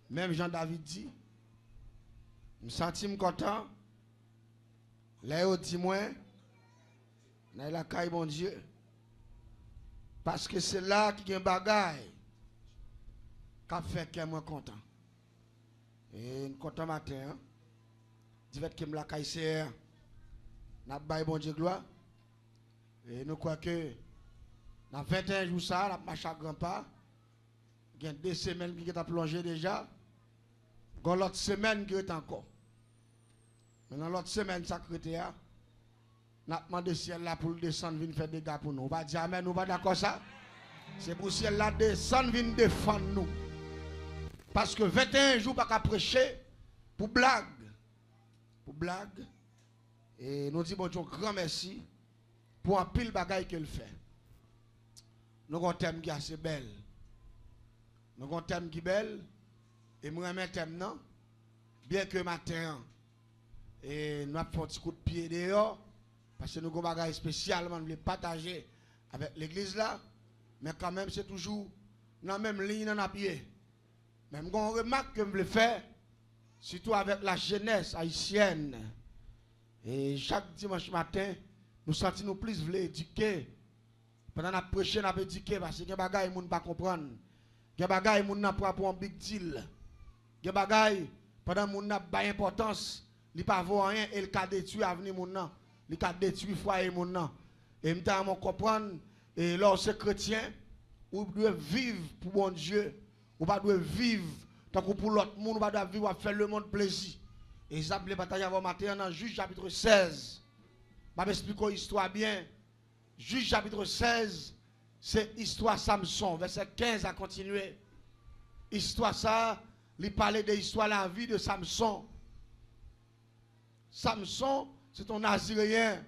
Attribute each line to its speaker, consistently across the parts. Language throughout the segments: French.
Speaker 1: Même Jean-David dit, je me sens content. Là, il dit moi, dans la caille, mon Dieu. Parce que c'est là qu'il y a un bagaille qui fait que moi content. Et content matin, hein? Dit que me la caille c'est n'a pas bon Dieu gloire. Et nous croyons que dans 21 jours ça, la marche à grand pas. Il y a 2 semaines qui ont plongé déjà. Il y a l'autre semaine qui est encore. Maintenant l'autre semaine ça crété a. N'a demandé ciel là pour descendre venir faire des dégâts pour nous. On va dire amen, nous pas d'accord ça. C'est pour ciel là descendre venir défendre nous. Parce que 21 jours pas qu'à prêcher pour blague. Pour blague. Et nous disons bon Dieu grand merci pour un pile bagaille qu'elle fait. Nous avons un thème qui est assez belle. Nous avons un thème qui est belle. Et nous avons un thème non. Bien que matin, et nous avons fait un petit coup de pied dehors. Parce que nous avons un bagaille spécialement, nous voulons partager avec l'église là. Mais quand même, c'est toujours dans la même ligne, dans la pied. Même une remarque que je voulais faire, surtout avec la jeunesse haïtienne. Et chaque dimanche matin, nous sentons nous plus voulons éduquer. Pendant la prêcher, nous avons éduqué parce que les bagailles, nous ne pas comprendre. Les bagailles, nous n'avons pas pour un big deal. Les bagailles, pendant que nous n'avons pas d'importance, ils ne pas voir rien et le cas détruit l'avenir mon nom. Le cas détruit foyer mon nom. Et nous devons comprendre, et lorsque chrétien, vous devez vivre pour bon Dieu. Vous ne devez pas vivre tant que pour l'autre monde, vous devez vivre pour faire le monde plaisir. Et ça, je vais batailler avant matin dans Juge chapitre 16. Je vais expliquer l'histoire bien. Juge chapitre 16, c'est l'histoire Samson. Verset 15 à continuer. Histoire ça, il parlait de l'histoire de la vie de Samson. Samson, c'est un Naziréen.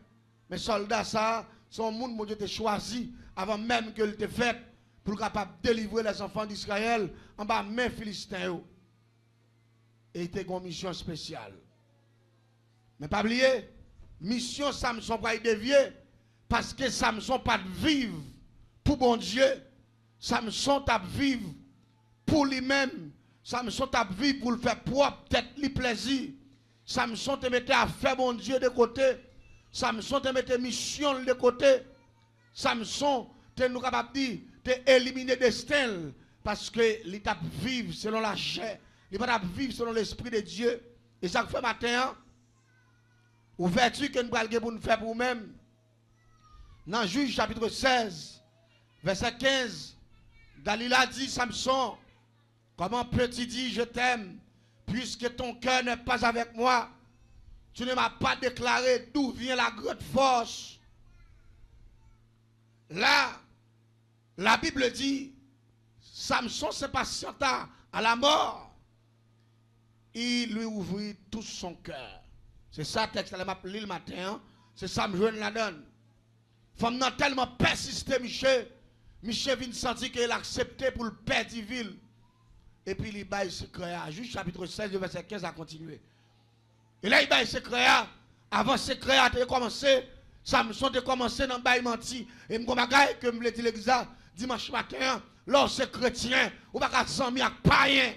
Speaker 1: Mais soldat ça, son monde, mon Dieu, était choisi avant même que il était fait pour capable de délivrer les enfants d'Israël en bas main Philistins. Et il était une mission spéciale. Mais pas oublier, mission Samson pas y dévier parce que Samson pas de vivre pour bon Dieu. Samson t'a vivre pour lui-même. Samson t'a vivre pour le faire propre, peut-être lui plaisir. Samson te mettait à faire bon Dieu de côté. Samson te mettait mission de côté. Samson te nous capable dire te éliminer destin parce que l'état vivre selon la chair, il va vivre selon l'esprit de Dieu. Et ça fait matin, ouverture que nous allons pour nous faire pour nous-mêmes. Dans Juge chapitre 16, verset 15, Dalila dit Samson, comment peux-tu dire je t'aime, puisque ton cœur n'est pas avec moi, tu ne m'as pas déclaré d'où vient la grande force. Là, la Bible dit, Samson se patienta à la mort. Il lui ouvrit tout son cœur. C'est ça le texte, elle m'a appelé le matin. C'est ça que je la donne. Femme n'a tellement persisté, Michel. Michel vient sentir qu'il a accepté pour le père divin. Et puis il baille secret. Juste chapitre 16, verset 15 à continuer. Et là, il baille secret. Avant secret a commencé. Samson a commencé dans le bail menti. Et je me que me dit l'exact dimanche matin. Lorsque chrétien, ou pas qu'à s'ennuyer avec païen.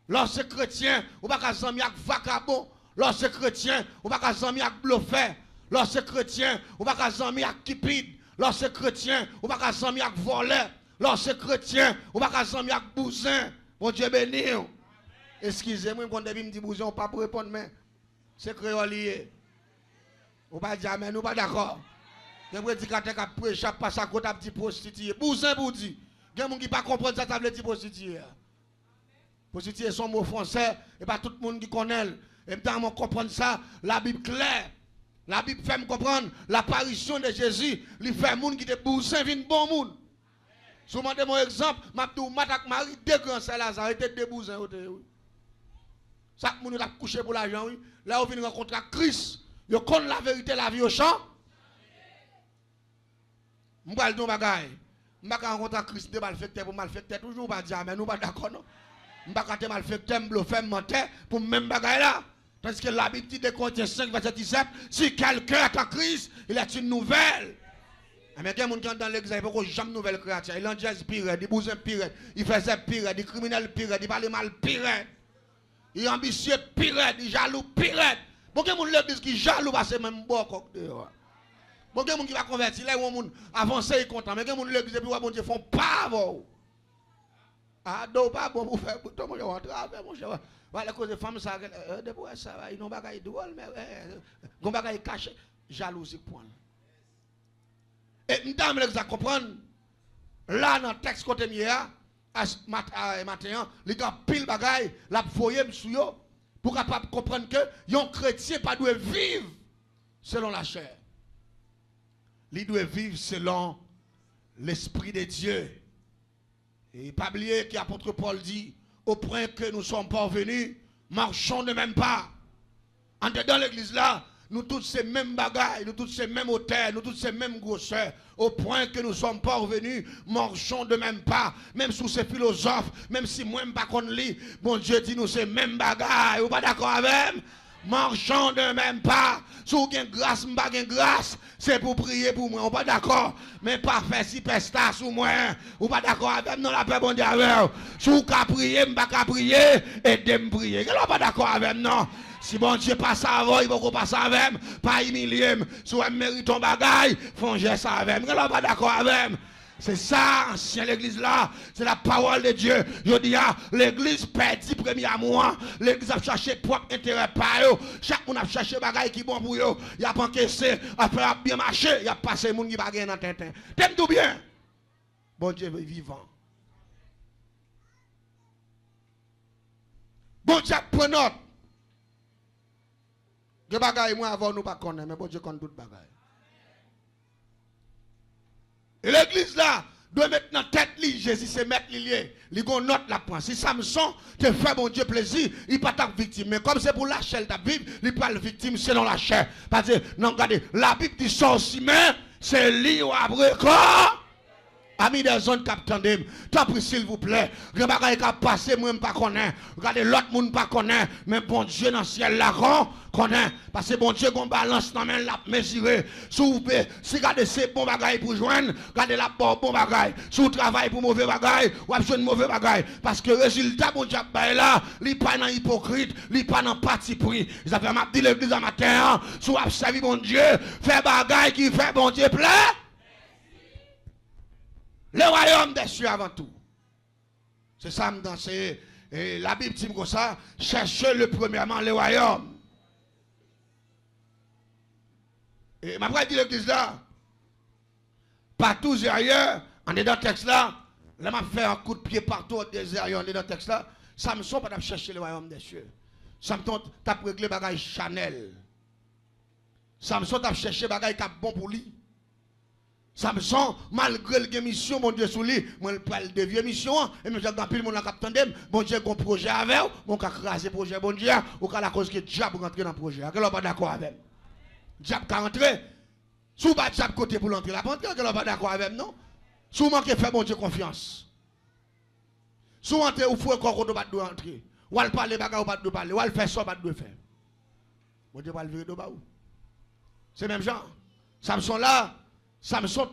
Speaker 1: Lorsque chrétien, ou pas qu'à s'ennuyer avec vagabond. Lorsque chrétien, ou pas qu'à s'ennuyer avec bluffeur. Lorsque chrétien, ou pas qu'à s'ennuyer avec cupide. Lorsque chrétien, ou pas qu'à s'ennuyer avec voleur. Lorsque chrétien, ou pas qu'à s'ennuyer avec bousin. Bon Dieu béni. Excusez-moi, quand je dis bousin, on ne peut pas répondre, mais c'est créole lié. On ne peut pas dire, mais nous pas d'accord. Il y a un prédicateur qui a prêché, passe à côté à petit prostitué. Bousin pour dire. Il y a des gens qui ne comprennent pas ça, ça veut dire prostitué. Prostitué, son mot français, et pas tout le monde qui connaît. Et maintenant, on comprend ça, la Bible claire. La Bible fait me comprendre l'apparition de Jésus. Il fait monde qui est bousin, vient bon monde. Si vous demandez mon exemple, je dis, Matak Marie, deux grands Saint-Lazare, étaient deux bousins. Chaque monde a couché pour l'argent, oui. Là, on vient rencontrer Christ. Vous connaissez la vérité, la vie au champ. Je vais dire un bagage. Je vais rencontrer Christ de malfecteur pour malfecteur. Toujours pas dire, mais nous pas d'accord, non? Je vais dire malfecteur, je vais faire mentir pour même bagage là. Parce que la Bible dit de Corinthiens 5, verset 17, si quelqu'un est en Christ, il est une nouvelle. Mais il y a des gens qui sont dans l'église, ils ne jamais nouvelle créature. Il en jazz pire, il bousin pire, il faisait pire, il criminel pire, il parle mal pire. Il est ambitieux pire, il jaloux pire. Bon, il y a des gens qui sont jaloux parce que même bon coq dehors. Bon, il y a des gens qui vont convertir, là, ils vont avancer, ils sont contents. Mais il y a des gens qui l'église, puis bon Dieu, font pas bon. Ah, donc pas bon pour faire, pour tout le monde rentrer avec mon cher. Voilà, cause de femmes, ça, depuis ça, ils n'ont pas de drôle, mais ils n'ont pas de caché. Jalousie point. Et nous devons comprendre, là dans le texte côté mien, matin, les gars pile bagaille, la foyer sur yo pour capable comprendre que un chrétien pas doit vivre selon la chair. Il doit vivre selon l'esprit de Dieu. Et pas oublier qu'apôtre Paul dit, au point que nous sommes parvenus, marchons de même pas. En dedans l'église là, nous tous ces mêmes bagailles, nous tous ces mêmes hauteurs, nous tous ces mêmes grosseurs, au point que nous sommes parvenus, marchons de même pas, même sous ces philosophes, même si moi je ne pas qu'on lit, bon Dieu dit nous ces mêmes bagailles, vous pas d'accord avec? Marchons de même pas. Si vous avez grâce, vous n'avez pas grâce, c'est pour prier pour moi. On pas d'accord. Mais pas faire si pesta sous moi. Vous pas d'accord avec non la paix bon Dieu avec. Si vous pouvez prier, vous pas prier, aidez-moi prier. Vous pas d'accord avec non. Si bon Dieu passe avant, il faut passer avec, pas humilier. Si vous méritez ton bagaille, font geste avec. Vous pas d'accord avec. C'est ça, ancien l'église là, c'est la parole de Dieu. Je dis, l'église perdit premier mois. L'église a cherché propre intérêt par eux. Chaque monde a cherché bagaille qui bon pour eux. Il a pas encaissé, après a bien marché, il a passé les gens qui bagaille dans tintin. T'aimes tout bien? Bon Dieu est vivant. Bon Dieu prend note. Que bagaille moi avant nous pas connaître, mais bon Dieu connaît toute bagaille. Et l'église là doit mettre dans la tête Jésus c'est mettre lié. Il gon note la point. Si Samson te fait bon Dieu plaisir, il pas ta victime. Mais comme c'est pour la chair ta Bible, il pas le victime selon la chair. Parce que non regardez, la Bible dit sorcier c'est lui ou après quoi? Amis des zones capitaine, tant pis s'il vous plaît. Le bagage qui a passé, moi je ne pas connaître. Regardez l'autre monde pas connaît, mais bon Dieu dans le ciel là connaît. Parce que bon Dieu qu'on balance dans main la mesurer. Si vous si regardez ces bons bagages pour joindre, regardez la bon bagage. Si vous travaillez pour mauvais bagages, vous avez besoin de mauvais bagages. Parce que le résultat bon Dieu là, il n'est pas dans hypocrite, il n'est pas dans parti pris. Ça fait m'a dit l'église à matin, si vous avez servi bon Dieu, fait bagages qui fait bon Dieu plaît. Le royaume des cieux avant tout. C'est ça, c'est la Bible dit comme ça, cherchez le premièrement le royaume. Et ma frère dit l'église là, partout ailleurs, on est dans le texte là, là m'a fait un coup de pied partout au désert, on est dans le texte là, Samson pas chercher le royaume des cieux. Samson t'a réglé bagage Chanel. Samson t'a cherché bagage qui bon pour lui. Samson, malgré le mission, mon Dieu, sous lui, moi, je parle de vieux mission, et je dis, pile, mon capitaine, bon Dieu, un projet avec, mon cas craser projet, bon Dieu, ou qu'à la cause que diable rentre dans le projet. Quel pas d'accord avec? Diable qui rentre, si vous pas diable côté pour l'entrer, la rentre, quel pas d'accord avec, non? Si vous manquez faire, bon Dieu, confiance. Si vous entrez, ou faut encore qu'on pas de entrer, ou elle parle, bagarre, ou pas de parler, ou elle fait ça, pas de faire. Bon Dieu, va le virer de bas. C'est même genre. Samson là, Samson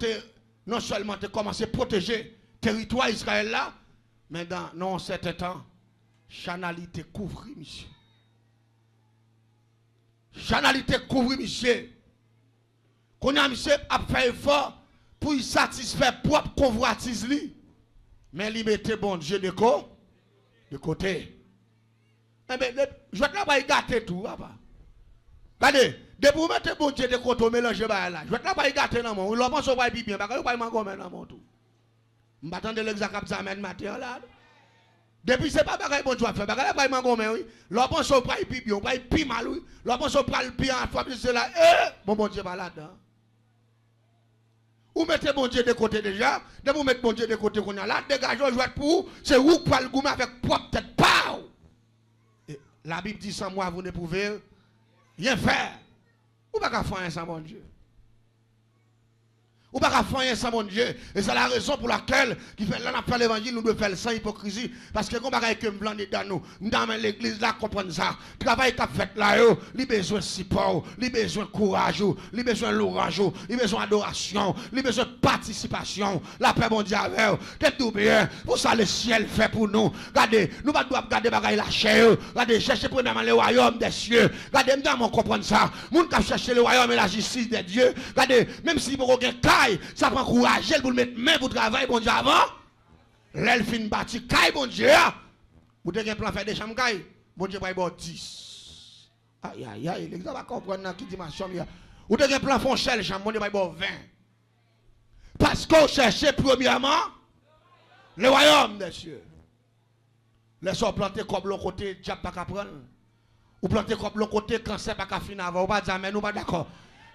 Speaker 1: non seulement te commencé à protéger le territoire Israël là, mais dans un certain temps, chanalité couvre, monsieur. Chanalité couvre, monsieur. Qu'on a monsieur a fait effort pour y satisfaire propre convoitise lui. Mais il mettait bon Dieu de côté. Eh bien, je vais là pas gâter tout, papa. Regardez, depuis vous mettez bon Dieu de côté, mélangez là. Je vais là pas gâter dans mon. L'homme se voit bien, parce que vous pas m'engomer dans mon tout. M'attendez l'exact examen matin là. Depuis c'est pas bagaille bon Dieu faire, bagaille pas m'engomer oui. L'homme se pas bien, pas pi mal oui. L'homme se pas le bien en famille c'est là. Bon Dieu pas là-dedans. Vous mettez bon Dieu de côté déjà, de vous mettre bon Dieu de côté qu'on a là, dégagez jouer pour c'est vous qui le goumer avec propre tête pas. La Bible dit sans moi vous ne pouvez rien faire. Ou pas qu'à faire sans bon Dieu. Ou pas qu'à faire sans mon Dieu. Et c'est la raison pour laquelle, qui fait là, on fait l'évangile, nous devons faire sans hypocrisie. Parce que comme on que me blanc dans nous, dans l'église là, comprendre ça. Travail qu'a fait là, il a besoin de support, il a besoin de courage, il a besoin de l'orage, il a besoin d'adoration, il a besoin de participation. La paix mondiale, qu'est-ce tout bien. Pour ça, le ciel fait pour nous. Regardez, nous ne devons pas regarder bagaille la chair. Regardez, chercher premièrement le royaume des cieux. Regardez, nous comprendre ça. Nous devons chercher le royaume et la justice de Dieu. Regardez, même si vous avez un cas, ça prend courage pour mettre main pour travailler, bon Dieu, avant. L'elfine bâti, caille, bon Dieu. Vous avez un plan faire des chambres, caille. Bon Dieu, va y 10. Aïe, aïe, aïe, les gens vont comprendre qui dit ma chambre. Vous avez un plan foncel, chambre, bon Dieu, va y 20. Parce qu'on cherchait premièrement le royaume des cieux. Les gens plantés comme l'autre côté, diable pas qu'à prendre. Ou planter comme l'autre côté, cancer pas qu'à finir avant. Ou pas dire, mais nous pas d'accord.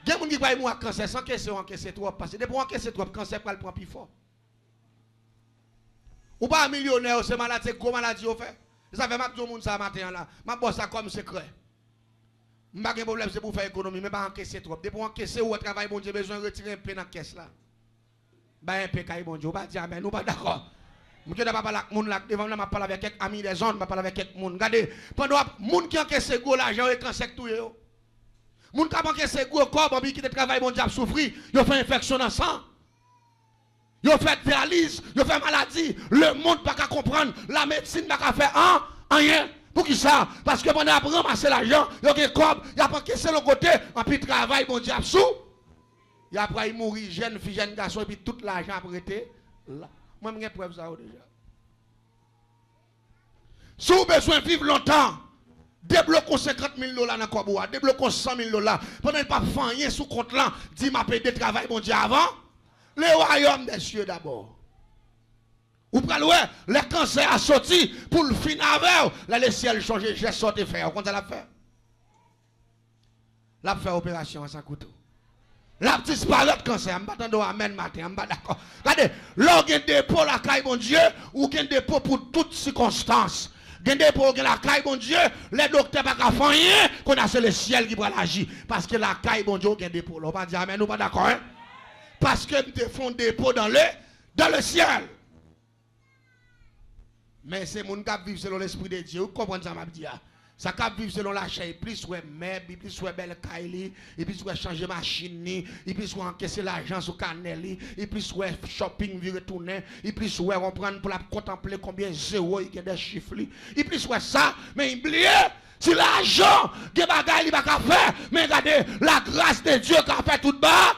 Speaker 1: Il y a des gens qui voient moi cancer sans caisser ou encaisser trop. Parce que pour encaisser trop, cancer pas le prend plus fort. Ou pas un millionnaire, c'est malade, c'est gros maladie au fait. Ça fait que tout le monde ça matin là. Ma bosse ça comme secret. Je n'ai pas de problème, c'est pour faire économie, mais pas encaisser trop. Pour encaisser ou travail, bon Dieu, besoin de retirer un peu dans la caisse là. Ben un peu, bon Dieu, pas dire, mais nous pas d'accord. Je ne vais pas parler avec les gens là, devant là, je parle avec quelques amis des zones, je parle avec quelques gens. Regardez, pendant les gens qui encaissent gros l'argent, ils cancer tout. Les gens qui encaissent gros corps, qui travaillent, bon Dieu, souffrir, ils font infection dans le sang. Ils fait dialyse, ils fait maladie. Le monde n'a pas comprendre, la médecine n'a pas faire rien. Pour qui ça? Parce que pendant qu'ils ramasser l'argent, ils ont des corps, ils ont encaissé le côté, et puis ils travaillent, bon Dieu, sous. Et après, ils mourent, jeunes filles, jeunes garçons, et puis tout l'argent après été là. Moi, j'ai preuve ça déjà. Si vous avez besoin de vivre longtemps, débloquez 50 000 $, dans le corps, débloquez 100 000 $. Pendant que pas faire rien sous compte là, dis ma paix de travail, mon Dieu, avant. Le royaume des cieux d'abord. Vous prenez le cancer a sorti pour le fin avec. Là, le ciel change, j'ai sorti faire. Comment ça l'a fait? L'a fait opération sans couteau. La disparaître cancer, je ne pas amen matin, je ne pas d'accord. Regardez, là, il y a un dépôt la caille, mon Dieu, ou il y a un dépôt pour toutes circonstances. Il y a un dépôt la caille, mon Dieu, les docteurs ne peuvent pas faire rien, qu'on a c'est le ciel qui va l'agir. Parce que la caille, mon Dieu, il y a un dépôt. On va dire amen, nous pas d'accord, hein? Parce que nous font un dépôt dans le ciel. Mais c'est mon qui vivent selon l'Esprit de Dieu. Vous comprenez ça, m'a dit? Ça cap vivre selon la chair, plus ouais meuble, plus ouais belle caille, et plus ouais changer machine, et plus ouais encaisser l'argent sur canel, et plus ouais shopping vi retourner, et plus ouais on prend pour la contempler combien zéro il y a des chiffres, et plus ouais ça, mais oubliez, si l'argent, des bagailles il va faire, mais regardez la grâce de Dieu qui a fait tout bas.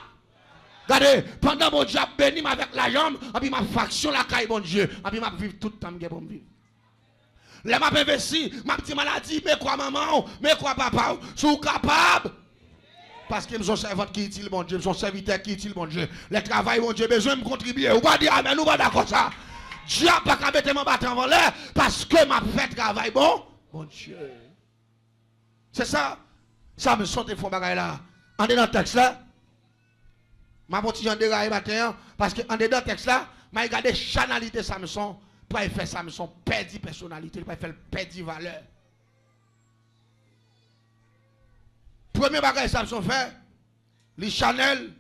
Speaker 1: Regardez, pendant mon Dieu béni avec l'argent, et puis ma faction la caille bon Dieu, et puis ma vivre tout le temps pour me vivre. Les m'a investi, ma petite maladie, mais quoi maman, mais quoi papa, sont capables. Parce que sont servante qui est-il bon Dieu, sont serviteur qui est-il bon Dieu. Les travail bon Dieu, besoin de contribuer. Ou pas dire amen, nous pas d'accord ça. Dieu n'a pas qu'à mettre mon bâton en l'air parce que m'a fait travail bon Dieu. C'est ça. Ça me sont des fonds bagaille là. En dedans le texte là. Ma petite en déraille matin parce que en dedans le texte là, m'a regardé chanalité Samson. Pour faire Samson perdre personnalité, pour faire perdre valeur. Premier bagage Samson fait, les Chanel,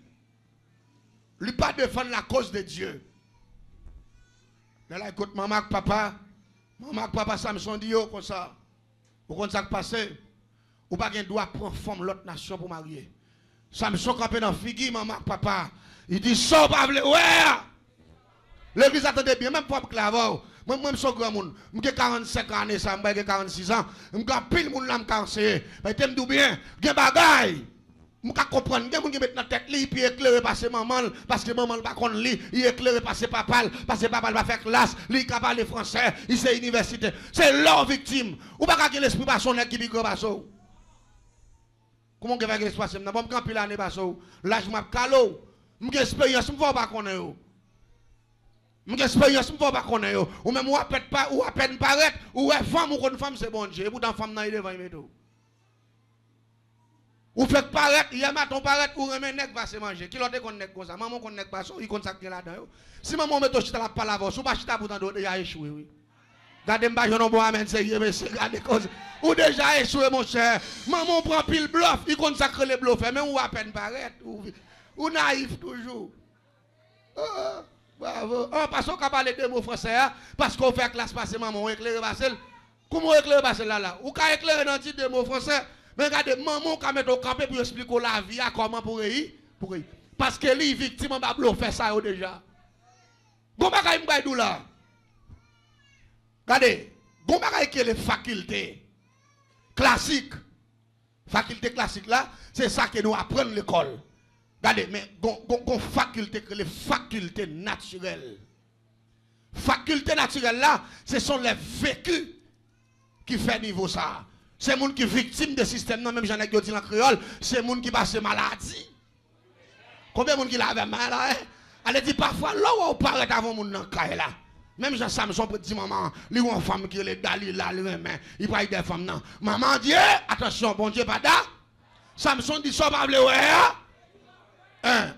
Speaker 1: lui pas défendre la cause de Dieu. Là, écoute, maman, papa Samson dit yo comme ça. Vous comprenez ça qui passe? Ou pas qu'il doit prendre forme l'autre nation pour marier. Samson campé dans figure, maman, papa. Il dit, ça pas vle, ouais! L'église attendait bien, même pour claveau. Moi, je suis grand monde. J'ai 45 ans, j'ai 46 ans. Je suis pile monde là, je suis bien. J'ai bagaille. Je comprends. Il y a des gens qui mettent dans la tête, puis éclairer par ses mamans, parce que maman ne va pas lire. Il éclaire par ses papas, parce que papa va faire classe. Il est capable de français, il est université. C'est leur victime. Ou pas que l'esprit passe son qui est grand. Comment on va l'esprit passe? Je ne vais pas camper l'année passe. Là, je m'appelle Calo. J'ai expérience, je ne vais pas connaître. J'ai expérience, je ne vais pas connaître. Ou même, ou à peine paraître, ou est femme, ou une femme, c'est bon Dieu. Et pourtant, femme, il est devant tout. Ou fait paraître, il y a matin paraître, ou remet nèg va se manger. Qui l'autre qu'on nèg comme ça? Maman qu'on nèg pas ça, il consacre là-dedans. Si maman met au chita la palavre, ou pas chita pourtant déjà échoué, oui. Gardez m'ba je non bon amen sérieux mais c'est garder cause. Ou déjà échoué mon cher. Maman prend pile bluff, il consacre les bluffs, mais ou à peine paraître, ou naïf toujours. Bravo. Parce qu'on a parlé de mots français, parce qu'on fait classe passée, maman, on éclaire Basel. Comment éclaire Basel là? Ou qu'à éclairer dans le titre de mots français, mais regardez, maman, on mettre au campé pour expliquer la vie, comment pour y. Parce que les victimes, on va fait ça déjà. Bon, bagay m'baydou là. Regardez, bon bagay qui est les facultés classiques. Faculté classique là, c'est ça que nous apprenons à l'école. Regardez, mais bon faculté que les facultés naturelles. Facultés naturelles là, ce sont les vécus qui fait niveau ça. C'est les gens qui sont victimes de système, non, même j'en ai dit en créole, c'est les gens qui passent maladie. Combien de gens qui l'avaient mal là? Elle dit parfois, là où on paraît avant mon nan là. Même Jean Samson peut dire maman, lui ou une femme qui est Dalila, il va y des femmes non. Maman dit, attention, bon Dieu, pas da. Samson dit, ça va vle ouais.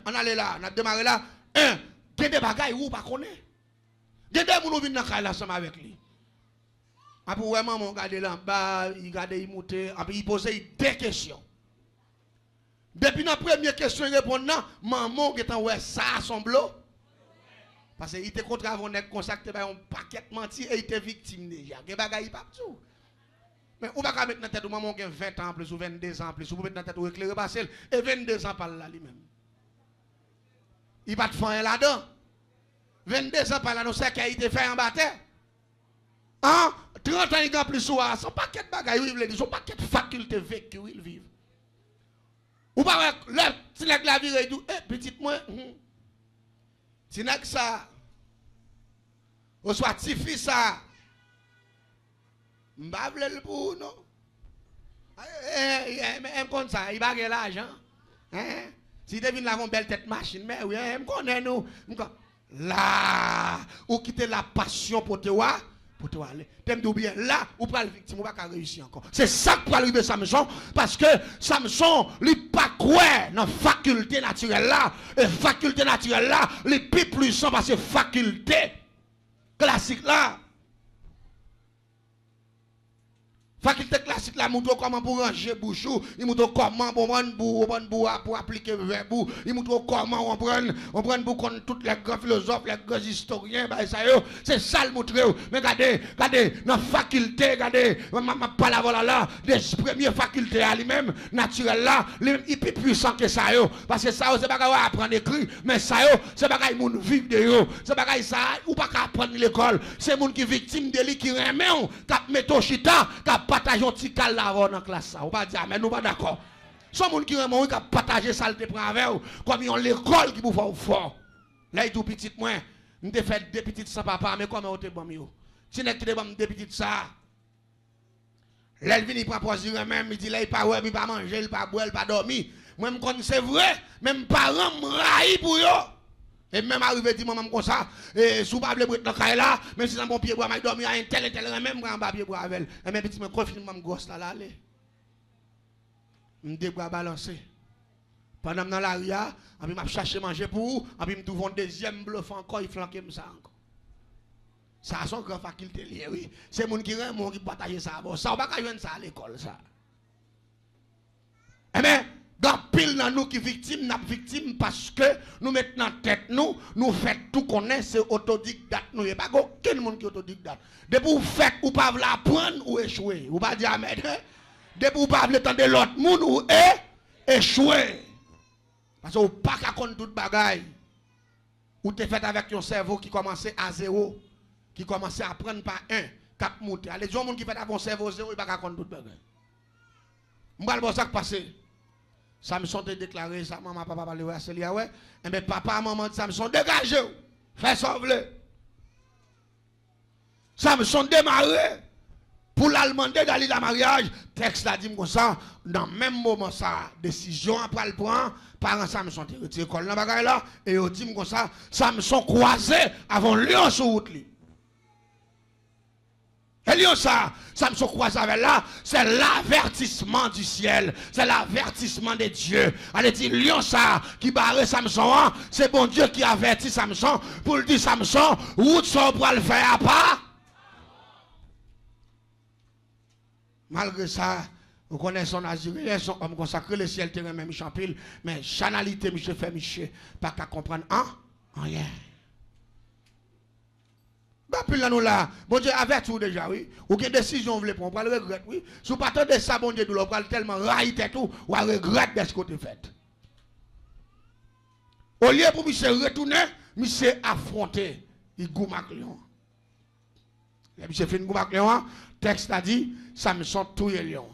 Speaker 1: On allait là, on a démarré là. Il y a des bagailles où pas connaît. Il y a des gens qui viennent dans le ensemble avec lui. Après, ouais, maman, regarde là, il regarde, il monte, après, il pose des questions. Depuis la première question, il répond non, maman, qui est en ouais, ça semble. Parce qu'il était contre avant d'être consacré par un paquet de menti et il était victime déjà. Il n'y a pas de tout. Mais on va pas mettre dans la tête de maman qui a 20 ans plus ou 22 ans plus, ou mettre dans la tête de éclairer Basel et 22 ans par là lui-même. Il va te faire là-dedans. 22 ans par là, nous savons qu'il a été fait en bataille. Hein? 30 ans il a plus ou son paquet de bagailles, il veut dire, son paquet de facultés vécues, il vit. Ou pas, là, si la vie est dit, petite moi, si n'a que ça, ou soit ti fils ça, m'ba vle le pour non. Même comme ça, il va gagner l'argent. Si devine la belle tête machine, mais oui, me connaît nous. Là, ou quitter la passion pour te voir. Pour te aller. T'aimes bien là, ou pas le victime, ou pas réussir encore. C'est ça qui peut arriver Samson, parce que Samson, il pas quoi dans la faculté naturelle là. Et faculté naturelle là, les plus puissants parce que faculté classique là. Faculté classique là, montre comment pour ranger bouchou, il montre comment pour appliquer verbe, il montre comment on prend pour connaître tous les grands philosophes, les grands historiens, c'est ça le montre. Mais regardez, dans la faculté, regardez, ma parole là, des premières facultés à lui-même, naturelles là, il est plus puissant que ça, parce que ça, c'est pas qu'on apprendre à écrire, mais ça, c'est pas qu'on moun vivre de yo, c'est pas qu'on ça, ou pas qu'on apprendre l'école, c'est moun qui victime de lui qui remet, qui met au chita, qui partager un petit cal là dans la classe. On va dire, mais nous pas d'accord. Son monde qui remet, qui partager ça, le prend avec vous, comme ils ont l'école qui vous fait fort. Là, il tout petit, moi, nous avons fait des petites sans papa, mais comment on te bon mieux? Si nous avons des petites ça, là, il vient, il prend poisson même, il dit, là, il pas ouais, il pas manger, il pas boire, il pas dormir. Moi, je connais, c'est vrai, même parents me raillent pour eux. Et même arrivé dit maman comme ça, et sous pas le bruit dans caille là, même si dans mon pied bois m'a dormi à un tel même grand pied bois avec. Et même petit me confine mon gosse là aller. Me débra balancer. Pendant dans l'arrière, et puis m'a cherché manger pour, et puis me trouve un deuxième bluff encore, il flanquait ça encore. Ça a son grand faculté lié oui. C'est mon qui rend qui partage ça bon. Ça on pas joindre ça à l'école ça. Eh bien dans pile dans nous qui victime, n'a victime parce que nous mettons en tête nous faisons tout connaître c'est autodidacte nous. Il n'y a pas aucun monde qui est autodidacte. Depuis vous faites ou pas l'apprendre ou échouer. Ou pas dire amen. Depuis vous pas attendre l'autre monde ou échouer. Parce que vous pas qu'à connaître toute bagaille. Ou t'es fait avec un cerveau qui commençait à zéro, qui commençait à prendre par un, cap monter. Allez, les gens qui fait avec un cerveau zéro, il pas qu'à connaître toute bagaille. M'ba le bon ça qui passé. Samson te déclaré, ça, maman, papa, parler à Célia, ouais. Et bien, papa, maman, Samson, dégagez, fais sauver. Samson démarré pour l'allemandé d'aller dans le mariage. Texte l'a dit comme ça, dans le même moment, ça, décision après le prendre, parents Samson te retiré l'école dans bagaille là, et il dit comme ça, Samson croisé avant lion sur route. Et lion ça, Samson croise avec là, c'est l'avertissement du ciel, c'est l'avertissement de Dieu. Allez dire lion ça qui barre Samson, c'est bon Dieu qui avertit Samson pour lui dire Samson, route ça pour le faire à pas. Malgré ça, vous connaissez son Azurien, son homme consacré, le ciel terrain même champil, mais chanalité Michel fait Michel, pas qu'à comprendre, hein? Rien. Puis là, nous là, bon Dieu, avec tout déjà, oui. Ou quelle décision vous voulez prendre, vous le regretter, oui. Si vous partez de ça, bon Dieu, vous allez tellement railler tout, vous allez regretter de ce que vous faites. Au lieu pour monsieur retourner, monsieur affronter, il goumak lion. Et monsieur fait une goumak lion, texte a dit, ça me sent tout lion.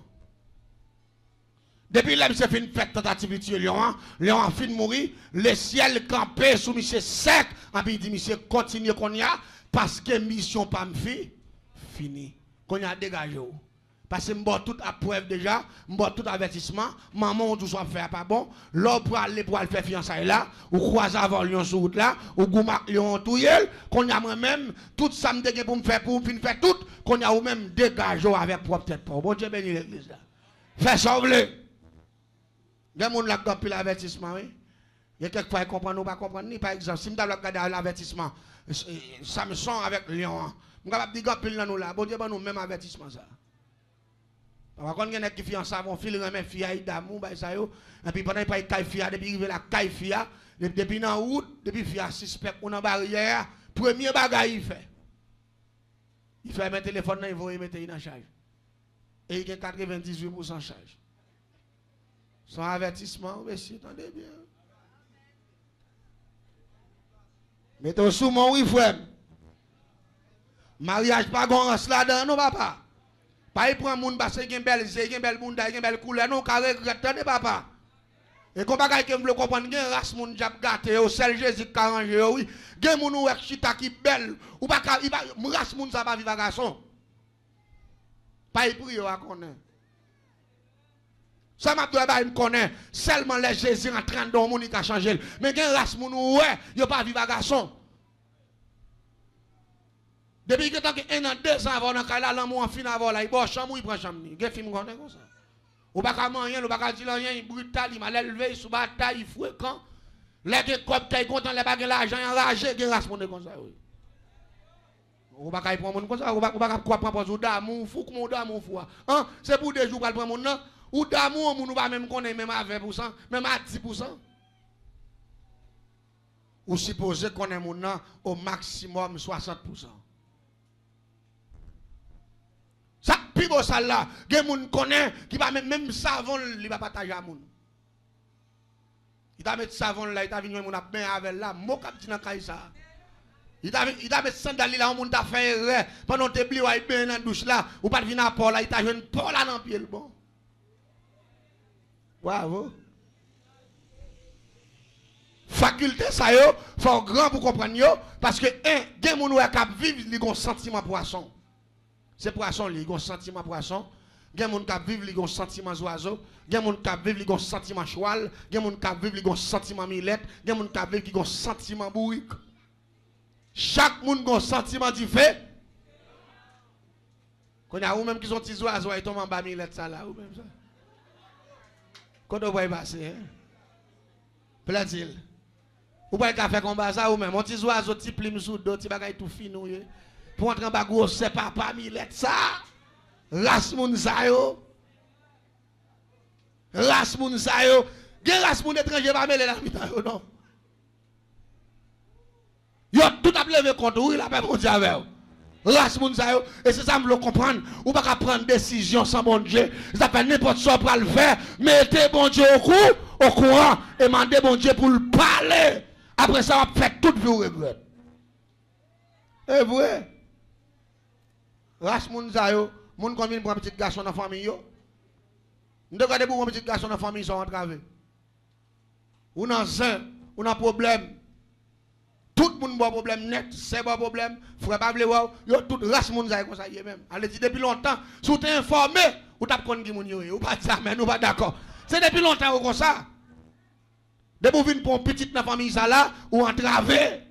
Speaker 1: Depuis là, monsieur fait une fête tentative de tuer lion, lion a fini de mourir, le ciel campé sous monsieur sec, et puis il dit, monsieur, continue qu'on y a, parce que mission pas me fait, fini. Qu'on y a dégagé. Parce que m'bon tout à preuve déjà, m'bon tout avertissement, maman tout soit fait pas bon, l'homme pour aller faire fiançailles là, ou croiser avant lion sur route là, ou goumak lion tout yel, qu'on y a moi-même, tout ça me dégage pour me faire, pour me faire tout, qu'on y a ou même dégagé avec propre tête. Bon Dieu béni l'église là. Fais ça, vous voulez. Il y a des gens qui ont pris l'avertissement, oui. Il y a quelquefois qui comprennent ou pas comprendre, ni par exemple, si je regarde l'avertissement, ça me sent avec lion. Je vais dire que je nous là, bon Dieu, nous même avertissement ça. Par contre, il y a des gens qui savent fil remet fille d'amour, et puis pendant qu'ils caille fille, depuis qu'il la caille fille, depuis dans route, depuis fille suspect ou dans barrière, premier bagage il fait. Il fait un téléphone, il va mettre en charge. Et il y a 98% charge. Son avertissement, monsieur, attendez bien. Mettez sous mon oui, frère. Mariage pas grand là-dedans, non, papa. Pas il prend moun parce qu'il y a une belle zé, il y a une belle bunda, il y a une belle couleur, non, car regrettez, papa. Et comme bagay que me comprendre, il y a une race moun jap gâté, au sel Jésus qui arrange, oui. Il y a moun ou chita qui belle, ou pas race moun ça pas vivre garçon. Pas il prie à connaître. Ça m'a dit, il me connaît. Seulement les Jésus en train de moun qui a changé. Mais il y a une race moun ou ouais, il pas vivre garçon. Depuis que tu as 1 an, 2 ans avant, l'amour en fin avant, il prend chambre, il prend chambre. Il y a un film comme ça. Ou pas qu'à manger, ou pas qu'à dire rien, il est brutal, il m'a élevé, il sous bataille, il fréquent. Les gens qui content, les gens qui ont l'argent, enragé, ils ont comme ça. Ou pas qu'à prendre comme ça, ou pas qu'à prendre d'amour, fou comme d'amour, fou. C'est pour des jours pour prendre mon nom. Ou d'amour, on ne va même connaître même à 20%, même à 10%. Ou supposé qu'on ait mon nom au maximum 60%. Ça, puis bon, ça là, il y a des gens qui connaissent, qui va même savon, il va partager à moun. Il va mettre savon là, il va venir mon bain avec là, mon cap dit dans ça. Il va mettre sandales là, on t'a fait pendant que tu es bien dans la douche là, ou pas venir à Paul là, il t'a joué une Paul là dans le pied bon. Bravo. Faculté ça yo, faut grand pour comprendre yo, parce que un, il y a des gens qui vivent, ils ont un sentiment poisson. C'est poisson, ils ont un sentiment poisson. Il y a des gens qui vivent, ils ont un sentiment oiseau. Il y a des gens qui vivent, ils ont un sentiment cheval. Il y a des gens qui vivent, ils ont un sentiment millette. Il y a des gens qui vivent, ils ont un sentiment bourrique. Chaque monde a un sentiment différent. Quand il y a même qui sont petits oiseaux, ils tombent en bas millette, ça là, ou même ça. Quand on va y passer, hein? Plaît-il? Ou pas faire comme ça, ou même, mon petit oiseau, petit plume sous dos, petit bagay tout finouillé. Pour entrer en bas, c'est papa millette, ça. Ras moun sa yo. Ras moun sa yo. Gen ras moun étranger va mêler la mitan yo, non. Yo tout a levé contre ou il a pas bon Dieu avec. Ras moun sa yo. Et c'est ça me le comprendre. Ou pas prendre décision sans bon Dieu. Ça fait n'importe quoi pour le faire. Mettez bon Dieu au courant. Et demandez bon Dieu pour le parler. Après ça, on va faire toute vie au regret. Et vrai. Ras moun sa yo. Moun combien pour un petit garçon dans la famille yo? Nous regardez pour un petit garçon dans la famille sont entravés. Ou dans un, ou dans problème. Tout le monde a problème net, c'est pas problème. Frère pas vouloir, yo tout race moun ça comme ça même. Allez dit depuis longtemps, si tu es informé, ou t'as connu qui moun yo, ou pas ça mais nous pas d'accord. C'est depuis longtemps comme ça. Depuis vous venez pour un petit dans la famille ça là, ou entravé.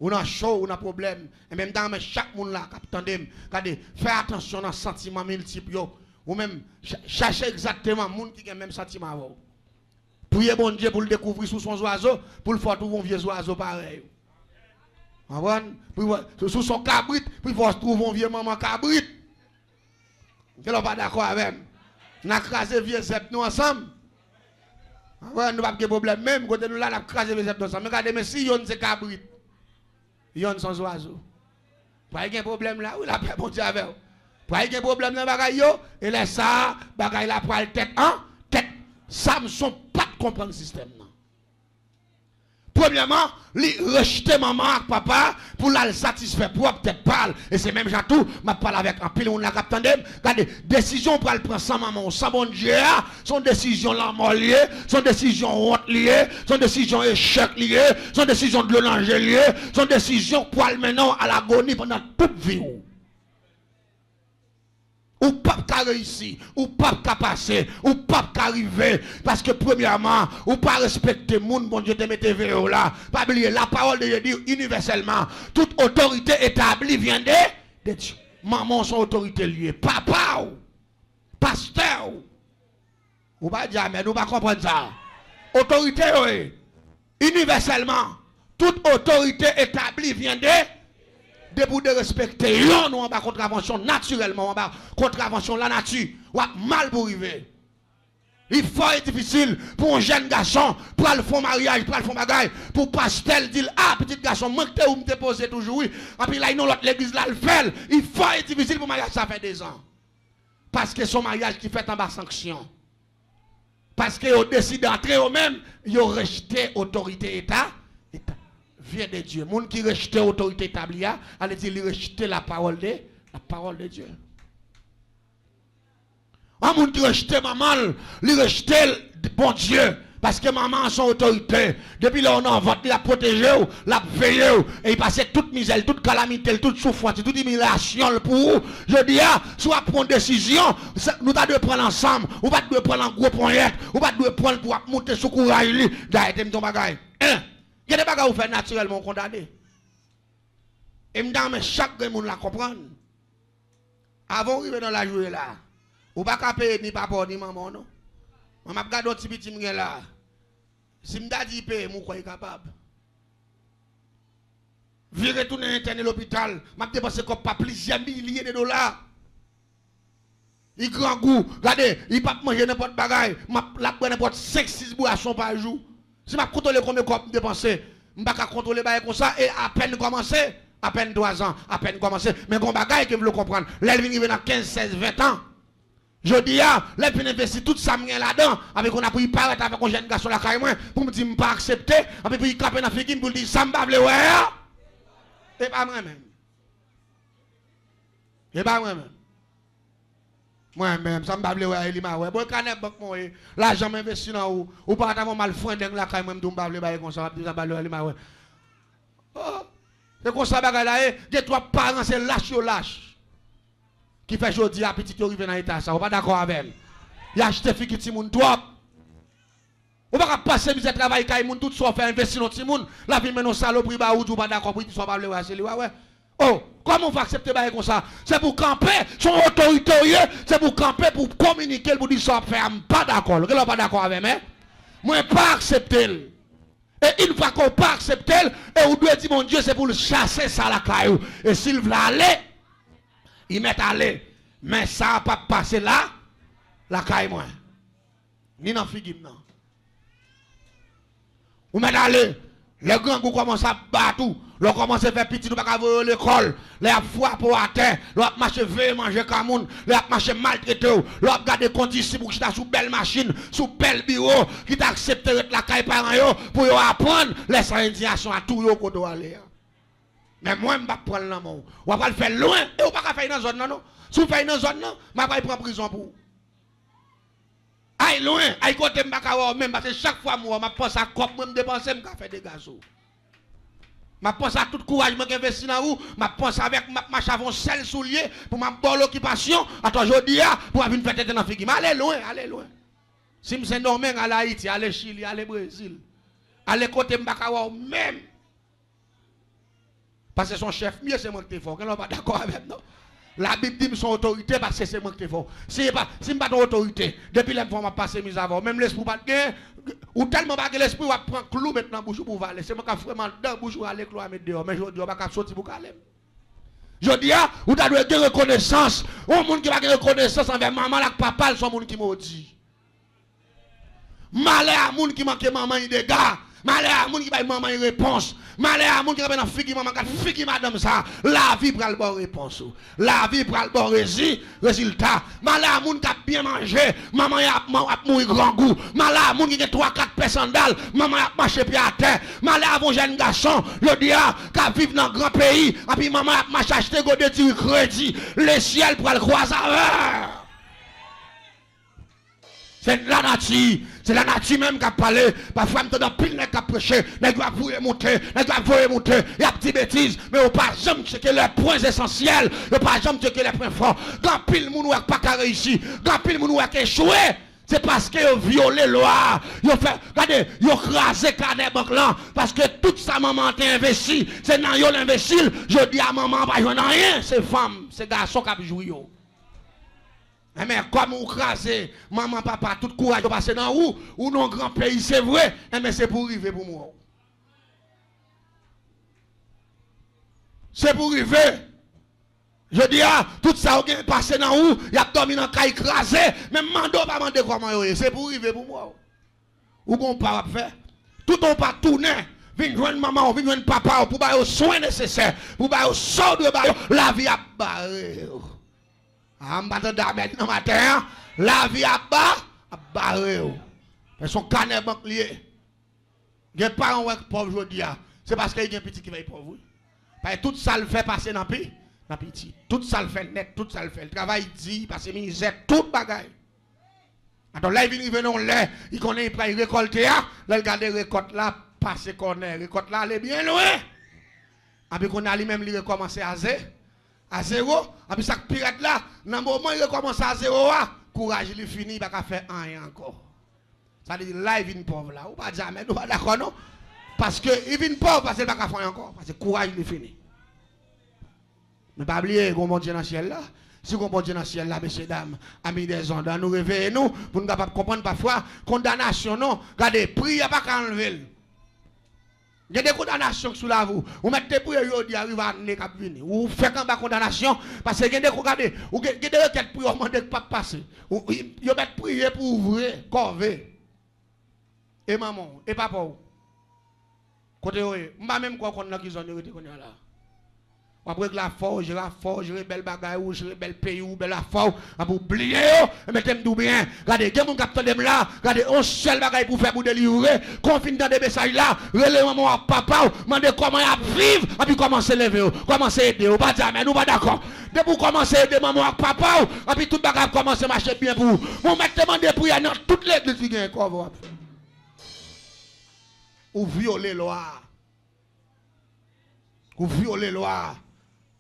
Speaker 1: Ou dans chaud, ou dans problème. Et même dans chaque monde là, attendez, regardez, faites attention dans sentiments multiples. Ou même, cherchez exactement le monde qui a le même sentiment avant. Priez bon Dieu pour le découvrir sous son oiseau, pour le faire trouver un vieux oiseau pareil. Sous son cabrit, puis il faut trouver un vieux maman cabrit. Vous n'êtes pas d'accord avec moi? Nous avons crasé vieux zep nous ensemble. Ouais, nous pas de problème même côté nous là n'a crasé les dans ça. Mais regardez mais si yon c'est cabrit. Yon sans oiseau. Pas de problème là, ou la paix bon Dieu avec. Pas de problème dans bagay yo et là ça bagay la poil tête tête Samson pas comprendre le système non. Premièrement, lui rejeter maman et papa pour la satisfaire propre tête parle et c'est même j'atou m'a parlé avec un pile on la capitaine regardez décision pour le prendre sans maman sans bon Dieu son décision la mort liée son décision honte liée son décision échec liée son décision de l'ange liée son décision pour le maintenant à l'agonie pendant toute vie ou pas qu'à réussir, ou pas qu'à passer, ou pas qu'à arriver. Parce que premièrement, ou pas respecter le monde, bon Dieu te mette vers là. Pas oublier, la parole de Dieu dit universellement, toute autorité établie vient de Dieu. Maman son autorité liée, papa ou pasteur ou pas dire mais nous pas comprendre ça. Autorité oui. Universellement, toute autorité établie vient de pour de respecter, nous on va contravention naturellement, on va contravention la nature, ou mal pour arriver. Il faut être difficile pour un jeune garçon, pour aller faire mariage, pour aller faire bagaille, pour pastel dire ah petit garçon, manque ou me déposer toujours oui. Et puis là il l'autre l'église là le fait. Il faut être difficile pour mariage ça fait 2 ans. Parce que son mariage qui fait en bas sanction. Parce que vous décidez d'entrer eux même, ils ont rejeté autorité état. Vient de Dieu. Moun qui rejette l'autorité établie, allez dire, il rejette la parole de Dieu. Un moun qui rejette maman, il rejette bon Dieu. Parce que maman a son autorité. Depuis là, on en vote, il a protégé, il a veillé, et il passe toute misère, toute calamité, toute souffrance, toute humiliation pour vous. Je dis, soit prendre une décision, nous devons prendre ensemble, ou pas de prendre un gros poignette, ou pas de prendre pour monter sous courage, d'ailleurs, ton bagage. Il y a des bagages qui fait naturellement condamné. Et me chaque monde la comprendre. Avant d'arriver dans la journée là, ou pas payer ni papa ni maman non. On m'a regardé un petit petit là. Si me dit payer, moi quoi est capable. Virer tourner internet l'hôpital, m'a dépensé comme pas plusieurs milliers de dollars. Il grand goût, regardez, il pas manger n'importe bagaille, m'a la prendre n'importe 5-6 boissons par jour. Si je contrôle combien de dépenser, je ne peux pas contrôler comme ça et à peine commencer, à peine 3 ans, à peine commencer. Mais quand bagaille que vous le comprendre, là il vient dans 15, 16, 20 ans. Je dis, là il vient investir tout ça là-dedans, avec on a pris paraître avec un jeune garçon là carrément, pour me dire, je ne pas accepter, avec puis il cape dans la figure pour dire, ça me va ouais. Et pas moi-même. Et pas moi-même. Moi-même, ça me va ouais, il m'a ouais. Bon, quand moi, l'argent m'investit dans ou pas tellement mal fondé là quand même, donc m'va comme ça, ça va il m'a ouais. Oh, c'est comme ça bagarre là, des 3 parents c'est lâche. Qui fait jodi à petit qui arrive dans l'état ça, on pas d'accord avec. Il a acheté fille qui ti moun trop. On va pas passer misère travail kay moun tout soit faire investir dans ti moun, la vie men non saloperie ba ou pas d'accord pour soit pas le ouais, c'est ouais. Oh, comment on va accepter bail comme ça? C'est pour camper, son autorité, c'est pour camper, pour communiquer, pour dire ça, faire pas d'accord. Vous n'êtes pas d'accord avec moi? Moi, pas accepter. Et une fois qu'on pas accepter, et vous devez dire, mon Dieu, c'est pour le chasser ça la caillou. Et s'il veut aller, il met aller. Mais ça n'a pas passé là, la caille moi. Ni dans figure, non. Vous mettez aller. Les grands goûts commencent à battre, ils commencent à faire petit, nous ne pouvons pas l'école, les fois pour atteindre, les marcher veiller manger comme moun, les marcher maltraité, les garder conditions pour qu'ils sous belle machine, sous belle bureau, qui t'acceptent la caille par an pour apprendre les indications à tout le monde aller. Mais moi, je ne vais pas prendre la main. On va pas le faire loin, et on ne va pas faire dans la zone, non. Si vous faites dans la zone, non, je ne vais pas prendre prison pour vous. Aïe loin, aïe côté m'baka même parce que chaque fois moi m'a pense à cop moi me dépenser m'ka faire des gazos. M'a pense à tout courage moi investi dans vous, m'a pense avec ma chavon sel soulier pour ma bonne occupation, attends jodi pour venir faire tête dans figi. Allez loin. Si me c'est normal à Haïti, aller Chili, aller Brésil. Aller côté m'baka même. Parce que son chef mieux c'est moi qui fort, qu'on pas d'accord avec non. La Bible dit son autorité parce que c'est moi qui fort. Si je pas d'autorité, depuis les fois m'a passé mis avant, même l'esprit pas de ou tellement pas que l'esprit va prendre clou maintenant bouche pour valer. C'est moi qui vraiment dans bouche pour aller clou à mettre dehors, mais je dis on va pas sortir pour calmer. Je dis ou tu dois de reconnaissance. Au monde qui va de reconnaissance envers maman là papa, son monde qui maudit. Malheur à moun qui manque maman des dégâts. Malheur à moun qui baille maman une réponse. Malheur à moun qui dans figi maman figi madame ça. La vie pral bon réponse. La vie pral bon résultat. Malheur à moun qui a bien mangé, maman a mourir grand goût. Malheur à moun qui a 3-4 personnes sandales, maman a marché pied à terre. Malheur à mon jeune garçon, le dia qui vivent dans grand pays, et puis maman a marché acheter go de crédit. Le ciel pral croiser. C'est la nature. C'est la nature même qui a parlé. Parfois, je me pile qui a prêché. Je vais monter. Il y a des bêtises. Mais on ne peut pas jamais checker les points essentiels. On ne peut pas jamais checker les points forts. Quand pile moun ou pas réussi. Quand pile moun ou échoué. C'est parce qu'ils ont violé la loi. Ils ont fait, regardez, ils ont crasé carnet banque là. Parce que toute sa maman t'a investi. C'est dans yon l'imbécile. Je dis à maman, pas jouer dans rien. C'est femme, c'est garçon qui a joué. Mais comme vous crasez, maman, papa, tout courage de passer dans où? Ou non grand pays, c'est vrai. Mais c'est pour arriver pour moi. C'est pour arriver. Je dis, tout ça, vous avez passé dans où? Il y a dormi dans le cas écrasé. Même mando pas demander comment c'est pour arriver pour moi. Ou qu'on pas faire? Tout on pas tourner. Viens joindre maman, viens joindre papa pour avoir les soins nécessaires. Pour avoir le sort de la vie à barrer. En matin dans matin, la vie à barrer. Ils sont canets banquiers. Les parents qui sont pauvres aujourd'hui, c'est parce qu'il y a un petit qui va être pauvre. Parce que tout ça le fait passer dans le pays. Tout ça le fait net, tout ça le fait. Le travail dit, parce que misère, tout bagaille. Alors là, il vient dans l'air, il connaît, il peut récolter, là, il regarde les récoltes là, passer connaît, récolte là, elle est bien loin. Après qu'on a lui-même, il recommence à zéro, après ça pirate là, dans le moment il recommence à zéro, courage, il finit, il va pas faire rien encore. Ça veut dire là, il vient pauvre là, ou pas jamais, ou pas d'accord non? Parce que il vient pauvre, parce qu'il va pas faire encore, parce que courage, il finit. Ne pas oublier qu'on monte dans le ciel là. Si on monte dans le ciel là, messieurs, dames, amis des ondes, nous réveillons nous pour nous capables comprendre parfois condamnation non. Regardez, priez pas qu'à enlever. Il y a des condamnations sous la vous. Vous mettez pour y arrive à ne cap venir. Vous faites quand condamnation parce que il y a des regardez, ou il y a des requêtes pour demander pas passer. Vous mettez prier pour ouvrir, corver. Et maman, et papa. Côté moi même quoi qu'on a qui zone de là. Après que la forge, belle bagaille, ou belle pays, ou belle forge, pour oublier, mettez-moi bien. Regardez, il y a mon capteur de là, regardez, on seul bagaille pour faire pour délivrer, confine dans des messages là, relève maman, papa, demandez comment il vivre, et puis commencez à lever, commencez à aider, pas jamais, nous pas d'accord. Dès pour commencer à aider maman, papa, et puis tout bagaille commence à marcher bien pour vous. Vous mettez demandé pour y aller dans toutes les églises qui gagnent quoi. Ou violer la loi. Ou violer la loi.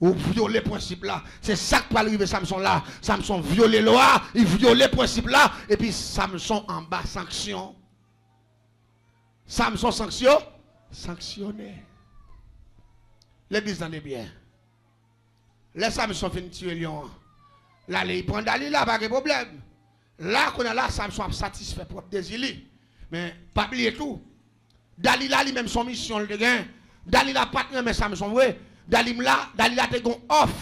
Speaker 1: Ou violer le principe là. C'est ça qui va arriver Samson là. Samson violer la loi, il viole le principe là. Et puis Samson en bas sanction. Samson sanctionné. L'église en est bien. Les Samson finit tuer lion. Là, il prend Dalila, pas de problème. Là, qu'on a là, Samson a satisfait propre désir. Mais pas oublier tout. Dalila lui-même son mission le gain. Dalila pas mais Samson ouais. Dalila te gon off.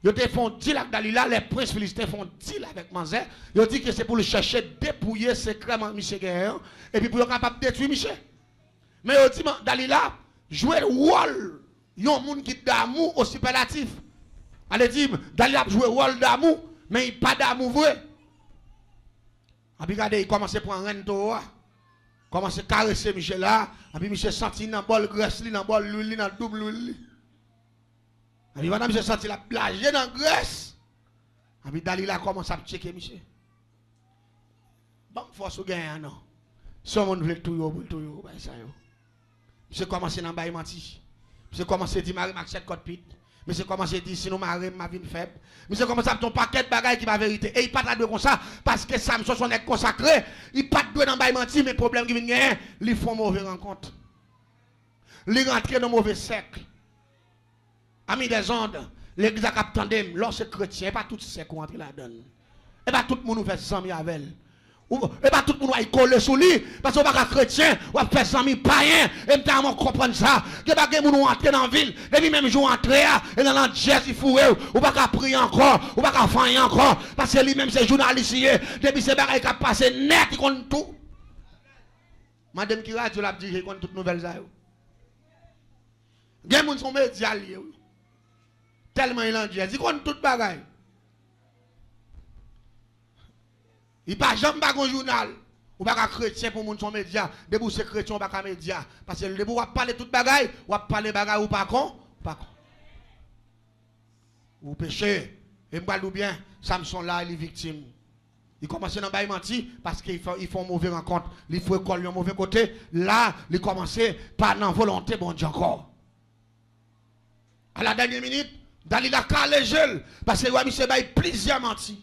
Speaker 1: Yo te font deal avec Dalila, les princes philistins font deal avec Manzé. Yo dit que c'est pour le chercher dépouiller secrètement Michel Guerre et puis pour être capable de détruire Michel. Mais yo dit Dalila jouer le rôle yon monde qui d'amour au superlatif. Allez dire Dalila jouer le rôle d'amour mais il pas d'amour vrai. A puis regardez il commence à prendre rento. Commence à caresser Michel là, et puis Michel senti dans bol graisse dans bol l'huile dans double huile. Et puis madame Michel senti la plage dans graisse. Et puis Dalila commence à checker Michel. Bon force au gain non. Si on veut tout yo pour tout yo, ben ça yo. Michel commence dans bail menti. Michel commence à dire Marie Max 7 code pit. Monsieur commence à dire sinon ma vie faible. Monsieur commence à ton paquet de bagages qui va vérité. Et il pas de comme ça parce que Samson son est consacré. Il pas de dans bail menti mais problème qui vient gagner, ils font mauvais rencontre. Ils rentrent dans mauvais cercle. Amis des ondes, l'église a capté lorsque chrétien, pas tout ce qu'on rentre là-dedans. Et pas tout le monde fait 100 000 avec. Et pas tout le monde va y coller sur lui, parce qu'on va pas chrétien, on va faire 100 000 païens, et m't'a comprendre ça. Que pas que moun entrer dans la ville, et puis même jour entrer, et dans la jet, il faut ou pas qu'à prier encore, ou pas qu'à faire encore, parce que lui-même c'est journaliste, depuis ces bagages qui passent net, il compte tout. Madame qui radio l'a dirigé contre toute nouvelle ça. Gen moun son média lié. Tellement il en dit, il compte toute bagaille. Il pas jamais pas un journal. Ou pas chrétien pour moun son média, debout c'est chrétien ou pas média parce que debout on parler toute bagaille, ou parler bagaille ou pas con, Ou péché. Et m'pa dou bien, Samson là il est victime. Il commence dans bail menti parce qu'il font mauvais rencontre, il faut coller un mauvais côté. Là, il commence par non volonté bon Dieu encore. À la dernière minute, Dalila calé gel parce que monsieur bail plusieurs menti.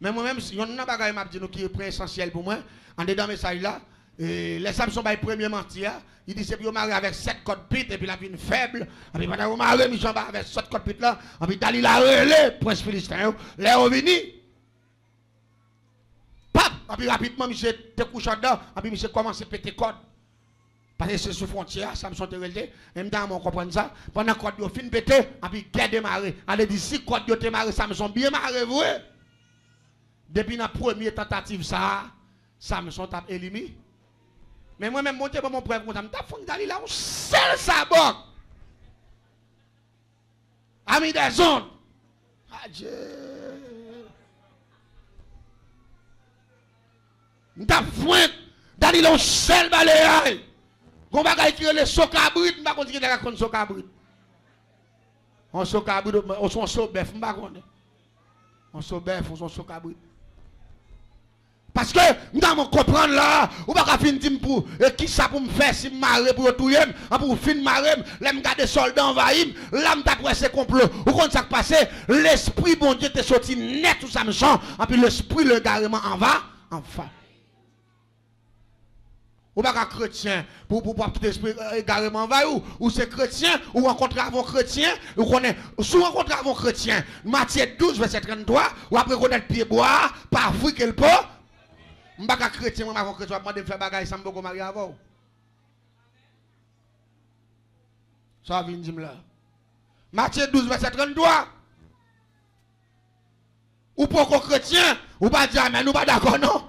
Speaker 1: Mais moi-même, il y a un bagage qui est très essentiel pour moi. En dedans message là, les Samson bail premier menti, il dit c'est pour marier avec 7 codes pit et puis la vie faible. Et puis pendant que marier Michon avec 7 codes pit là, et puis Dalila relé prince philistin, les revenu. Pap, et puis rapidement monsieur te couche dedans, et puis monsieur commence à péter code. Parce que c'est sous frontière, Samson te relé, et m'dame on comprend ça. Pendant que code yo fin pété, et puis guerre démarré. Allez dit si code yo démarré, Samson bien marré vous. Depuis la première tentative, ça, Samson t'a éliminé. Mais moi-même, mon Dieu, mon preuve, je t'ai fait d'aller là, on seul sabot. Ami des ondes. Adieu. Je t'ai fait d'aller là, on seul balayage. On va pas écrire les socabrit, on va continuer à raconter socabrit. On socabrit, on son sobef, on va connaître. On sobef, on son socabrit. Parce que nous devons comprendre là, ou pas finir pour qui ça pour me faire si marrer pour tout yem, pour finir marrer, là me garder soldats envahis, là me d'après ces complots. Ou quand ça passé, l'esprit bon Dieu t'est sorti net tout ça me sent, et puis l'esprit le carrément en va, enfin. Ou pas chrétien pour tout esprit carrément envahi ou c'est chrétien ou rencontrer avant chrétien ou connaît sous rencontrer avant chrétien. Matthieu 12 verset 33 ou après connaître pied bois, par fruit qu'elle peut. Je ne suis pas chrétien, je ne suis pas chrétien, je vais faire des choses sans me marier avant. Ça vient dire là. Matthieu 12, verset 33. Ou pas chrétien, ou pas dire amen, ou pas d'accord, non?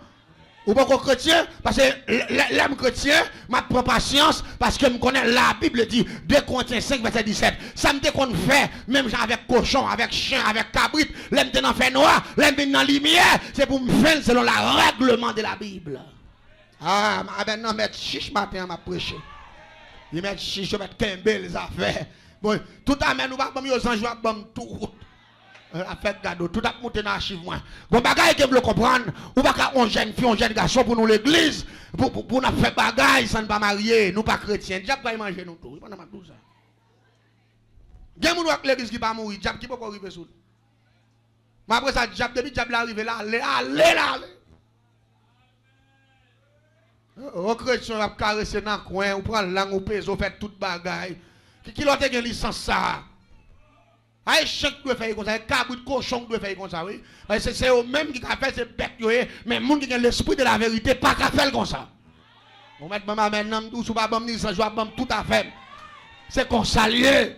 Speaker 1: Ou pas chrétien, parce que l'âme chrétien, ma prend patience, parce que je connais la Bible dit 2 Corinthiens 5, verset 17. Ça me dit qu'on fait, même avec cochon, avec chien, avec cabrit, l'aime dans fait noir, l'aime dans la lumière, c'est pour me faire selon le règlement de la Bible. Ah, ben non, mettre chiche matin, m'a prêché. Il met chiche, mettre kembe les affaires. Bon, tout à l'heure, nous va pas mieux sans jouer, tout route. Avec gado, tout a monté dans l'archive moi. Bon bagaille que vous comprendre, ou pas on jeune fille, on jeune garçon pour nous l'église, pour nous faire bagaille sans pas marier, nous pas chrétiens, diable va manger nous tout. Pas dans tout ça. Gen moun wak l'église qui pas mourir, diable qui peut arriver sous. Mais après ça diable depuis diable arrivé là, allez. Au chrétien va caresser dans coin, ou prendre langue ou pèse, ou fait toute bagaille. Qui l'autre gen licence ça? Aïe, chaque doit faire comme ça, cabrit de cochon doit faire comme ça, oui. Parce que c'est eux-mêmes qui ont fait ces bêtes, mais les gens qui ont l'esprit de la vérité, pas qu'à faire comme ça. On met maman maintenant, ou pas bon, ça joue tout à fait. C'est qu'on s'allie.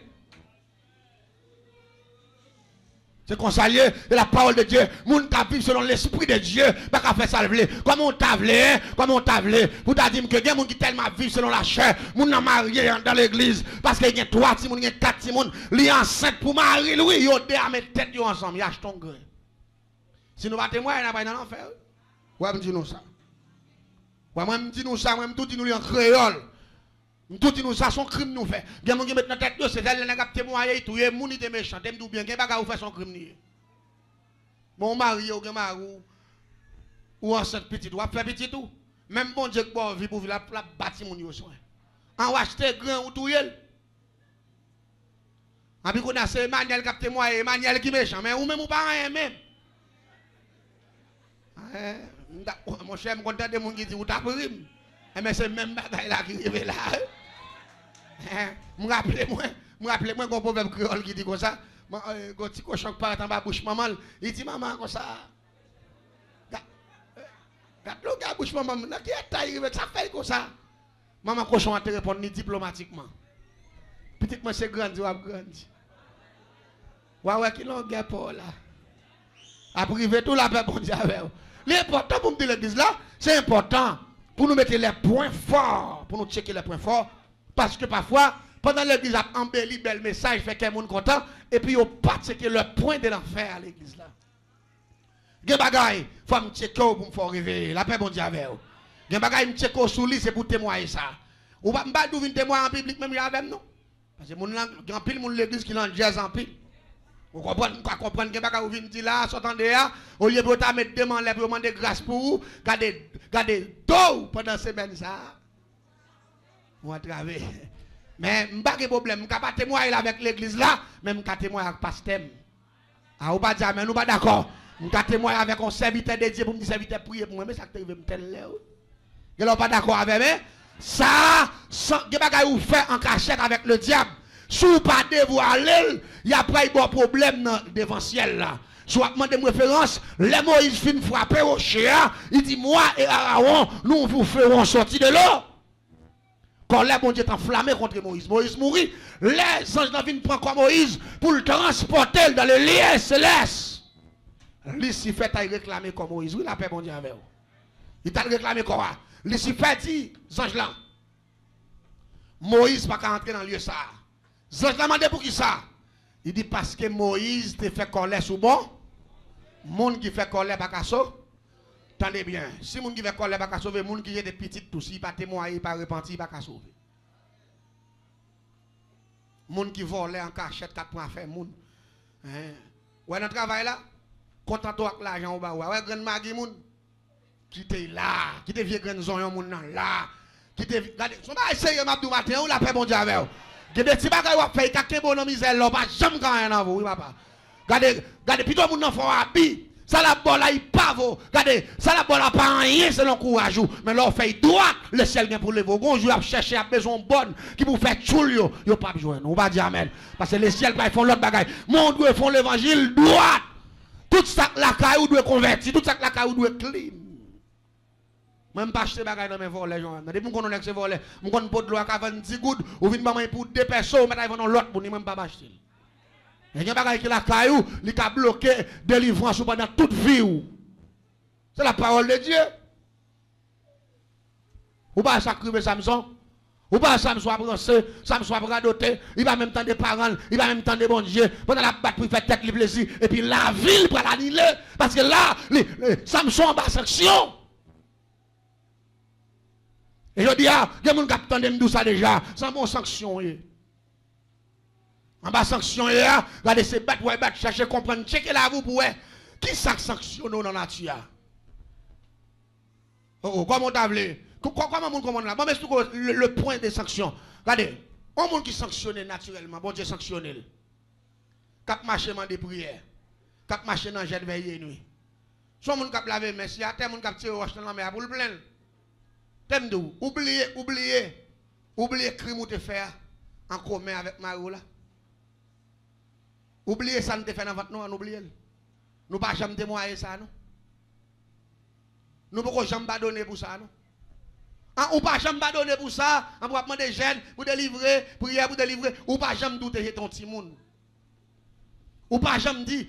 Speaker 1: C'est qu'on s'allie de la parole de Dieu. Moun t'a vivre selon l'esprit de Dieu, pas qu'à faire ça le Comment on t'a vlé, comment on t'a vlé. Pour t'a dire que il y a des gens qui tellement vivent selon la chair, moun n'a marié dans l'église parce qu'il y a 3 petits moun, il y a 4 petits moun, li enceinte pour marier lui, yo deux à mettre tête ensemble, y a ton grain. Si nous pas témoigner, n'a pas dans l'enfer. Ouais, me dis nous ça. Ouais, moi me dis nous ça, moi me tout dit nous en créole. Tout dit nous ça son crime nous fait. Il y a des gens qui mettent dans tête c'est elle n'a pas témoigné tout, moun était méchant, t'aime tout bien, qu'est pas ou faire son crime ni. Mon mari ou mari ou enceinte petite, ou faire petit tout. Même bon Dieu bon vie pour la bâtir mon yo soin. En acheter grand ou tout yel. En puis qu'on a c'est Emmanuel qui a témoigné, Emmanuel qui méchant, mais ou même ou pas rien même. Mon cher me content de mon qui dit ou t'as pris. Mais c'est même bagaille là qui arrive là. Me rappelez moi qu'on proverbe créole qui dit comme ça. Quand petit cochon part en bas bouche maman, il dit maman comme ça. Quand le bouche maman, qui est taille ça fait comme ça. Maman cochon a te répondre diplomatiquement. Petit moi c'est grandi ou grandi. Ouais qui l'on guerre pour là. A privé tout la paix bon Dieu avec. L'important pour me dire l'église là, c'est important. pour nous mettre les points forts, pour nous checker les points forts. Parce que parfois, pendant l'église a embelli bel message, fait qu'un monde content, et puis on pas checker le point de l'enfer à l'église là. Gen bagay, faut me checker pour me faire réveiller. La paix bon Dieu avec vous. Gen bagay me checker sous lui, c'est pour témoigner ça. Ou pas m'ba d'où témoigner en public même avec nous. Parce que mon grand pile mon l'église qui l'en jazz en pile. Vous comprenez, gen bagay ou vinn di là, s'entendez là, au lieu de ta mettre demande pour demander grâce pour vous, gardez dos pendant semaine ça. Moi travailler. Mais m'pa de problème, m'ka pas témoigner avec l'église là, mais m'ka témoigner avec pasteur. Ah ou pas dire mais nous pas d'accord. M'ka témoigner avec un serviteur de Dieu pour me dire serviteur prier pour moi, mais ça que veut me tel là. Vous n'êtes pas d'accord avec moi? Ça, des bagages ou fait en cachette avec le diable. Si vous pas dévoiler, il y a pas de problème dans devant ciel là. Soit demande une référence, les Moïse fin frapper au chien, il dit moi et Aaron, nous vous ferons sortir de l'eau. Quand les bon Dieu est enflammé contre Moïse, Moïse mourit, les anges viennent prendre Moïse pour le transporter dans le lieu céleste. Lucifer t'a réclamé comme Moïse, oui la paix bon Dieu avec vous. Il t'a réclamé quoi? Lucifer dit, ange là, Moïse pas qu'à entrer dans le lieu ça. Ange là demandé pour qui ça? Il dit parce que Moïse te fait colère sous bon. Monde qui fait colère pas qu'à sauver. Tendez bien, si monde qui fait colère pas qu'à sauver, monde qui est des petites tout si pas témoigner, pas repentir, pas qu'à sauver. Monde qui vole en cachette, 4 points à faire monde. Ouais dans travail là, content-toi avec l'argent au bas. Ouais grand magi monde qui t'es là, qui te vieux grand zon monde là, qui te regardez, son pas essayer m'abdou matin ou la paix bon Dieu avec. Des petits bagages ou faire quelqu'un bon misère là, pas jamais quand rien en vous, oui papa. Regardez plutôt monde nan font habit. Ça la bonne là il pas vous. Regardez, ça la bonne là pas rien selon courage mais là on fait droit, le ciel vient pour lever. Bonjour a chercher à besoin bonne qui pour faire choul yo pas besoin. On va dire amen parce que le ciel pas font l'autre bagaille. Monde doit font l'évangile droit. Tout ça la caillou doit convertir, tout ça la caillou doit clean. Même pas acheter bagaille dans mes volets gens. Depuis qu'on on ces volets, on connait pot de loi qu'à 10 gouttes ou vinn maman pour 2 personnes, mais ils vont dans l'autre pour ni même pas acheter. Il y a bagaille qui la caillou, li ka bloqué délivrance pendant toute vie. C'est la parole de Dieu. Ou pas sacrifier Samson? Ou pas Samson a prononcer, Samson a bradoter, il va même temps des parents, il va même temps des bon Dieu, pendant la batte pour faire tête le plaisir, et puis la ville pour l'annuler, parce que là, Samson en bas sanction. Et je dis, ah, il y a des gens qui attendent ça déjà, sans bon sanction. En bas sanction, regardez ces bêtes, ouais, bêtes, cherchez comprendre, checkez la vous pour qui ça sanctionne dans la nature. Oh, comment on t'a voulu? Comment on commande là? Bon, mais le point des sanctions. Regardez, un monde qui sanctionne naturellement, bon Dieu sanctionne. Cap marché dans des prières, cap marché dans jet veille nuit. Son monde cap laver merci, à tel monde cap tirer roche dans la mer pour le plein. T'aimes d'où? Oubliez crime ou te faire en commun avec Marou là. Oubliez ça, nous te fait dans votre nom, on oublie. Nous pas jamais témoigner ça, non? Nous ne pouvons jamais donner pour ça, non? Ou pas jamais donner pour ça, on va demander des jeunes pour délivrer, prière pour délivrer, ou pas jamais douter ton petit monde. Ou pas jamais dire,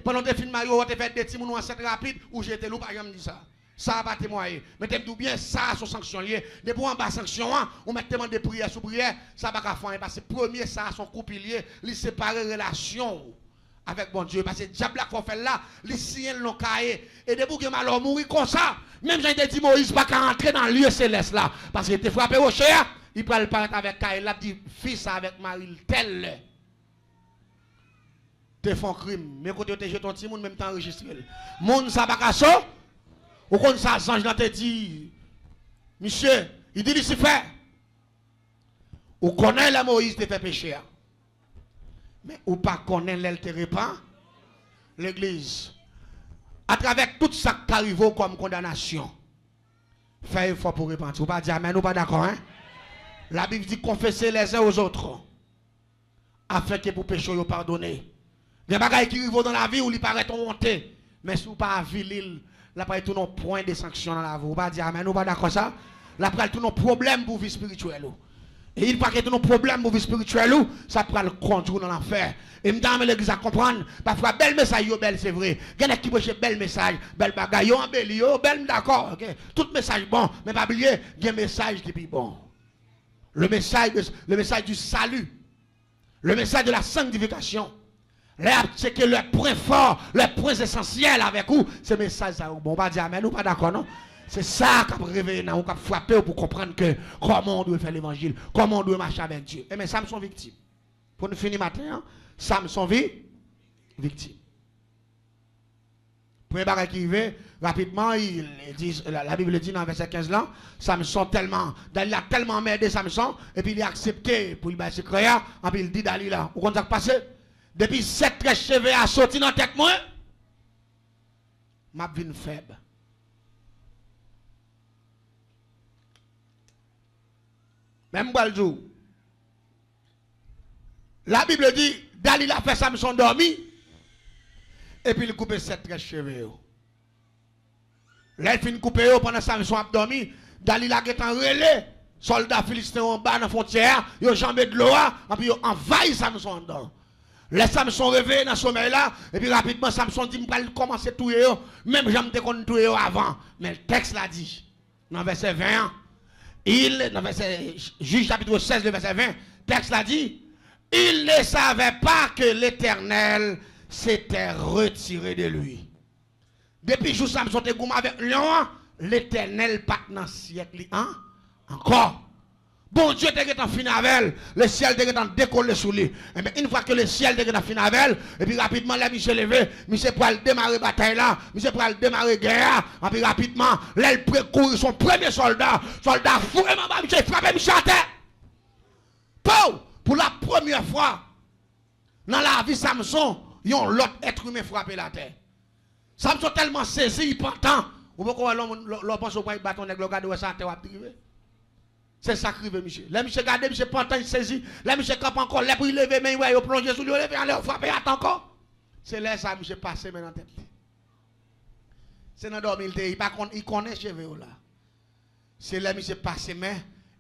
Speaker 1: pendant que tu filmes Mario, tu fais des petits monde en set rapide, ou j'étais là, ou pas jamais dire ça. Ça va pas témoigner. Mais t'aimes bien ça, son sanction lié. De pour en bas sanction, on met tellement de prière sous prière, ça va pas faire. Parce que premier, ça, son coup pilier, il sépare relation avec bon Dieu. Parce que le diable qu'on fait là, les signes l'ont caillé. Et de pour que malheur mourir comme ça, même j'ai dit Moïse, pas qu'à entrer dans le lieu céleste là. Parce qu'il était frappé au cher, il peut le parler avec Caïn, là, dit fils avec Marie, tel. Te font crime. Mais quand tu te jeté ton petit monde, même temps enregistré. Monde, ça va qu'à ça. Ou quand ça, Ange là te dit, monsieur, il dit Lucifer, ou connaît la Moïse te fait pécher. Mais ou pas connaît l'elle te répand, l'église. À travers tout ça qui arrive comme condamnation, fais effort pour repentir. Ou pas dire amen, ou pas d'accord, hein? La Bible dit confesser les uns aux autres, afin que pour pécher, vous pardonnez. Les bagailles qui arrivent dans la vie où ils paraissent monter, mais si vous pas vilil, là après tout nos points de sanction dans la vie. Vous pas dire amen, ou pas d'accord ça? Là après tout nos problèmes pour vie spirituelle. Et il pas que nos problèmes pour vie spirituelle, ça prend le contrôle dans l'enfer. Et me donne l'église à comprendre, parfois bel message, bel c'est vrai. Il y en a qui prêchent bel message, bel bagaille, yo embelli, yo bel d'accord, OK. Tout message bon, mais pas oublier, il y a un message qui est bon. Le message du salut. Le message de la sanctification. C'est que le point fort, le point essentiel avec vous, c'est le message ça. Bon, on va dire amen, ou pas d'accord, non? C'est ça qui a réveillé, qui a frappé pour comprendre que comment on doit faire l'évangile, comment on doit marcher avec Dieu. Et mais Samson victime. Pour nous finir matin, hein, Samson victime. Premier bagage qui arrive, rapidement, la Bible dit dans verset 15 là, Samson Dalila a tellement emmerdé Samson, et puis il a accepté pour lui se créer, et puis il dit Dalila, vous comprenez ce qui passé? Depuis 7 cheveux à sortir dans la tête, moi, ma vie faible. Même le jour. La Bible dit, Dalila fait Samson dormir, et puis il coupe 7 cheveux. Là, il finit de couper pendant Samson a dormi, Dalila est en relais, soldats philistins en bas dans la frontière, ils ont jambé de l'eau, et puis ils ont envahi Samson dedans. Les Samson réveillé dans ce sommeil là, et puis rapidement Samson dit, je vais commencer à tout, même j'aime te connaître tout avant. Mais le texte l'a dit, dans verset 20, dans verset, Juge chapitre 16, le verset 20, le texte l'a dit, il ne savait pas que l'Éternel s'était retiré de lui. Depuis que Samson était gourmand avec Lion, l'Éternel pas dans le siècle, hein? Encore. Bon Dieu était en fin avec le ciel était en décoller sous lui. Et bien, une fois que le ciel était en fin avec, et puis rapidement, là, monsieur levé, monsieur pour démarrer la bataille là, monsieur pour démarrer la guerre, et puis rapidement, là, il précourt son premier soldat fou, et maman, monsieur frappé, monsieur à terre. Pour la première fois, dans la vie de Samson, il y a l'autre être humain frappé la terre. Samson tellement saisi, il prend temps. Vous pouvez voir l'homme pense au point de bâton, le gars de ça, terre va priver. C'est ça qui arrive, monsieur. Là, monsieur garde, monsieur prend temps, il saisit. Là, monsieur campe encore. Là, pour il lever, mais il plonge sous lui, il lever, il frapper, attend encore. C'est là, ça, monsieur passe maintenant en tête. C'est dans dormir, il connaît cheveux là. C'est là, monsieur passe main,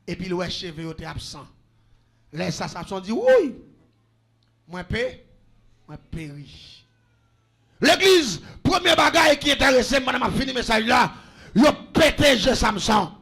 Speaker 1: et puis le cheveux est absent. Là, ça, Samson dit, oui, moi péri. L'église, premier bagage qui intéresse, madame a fini le message là, il a pété Samson.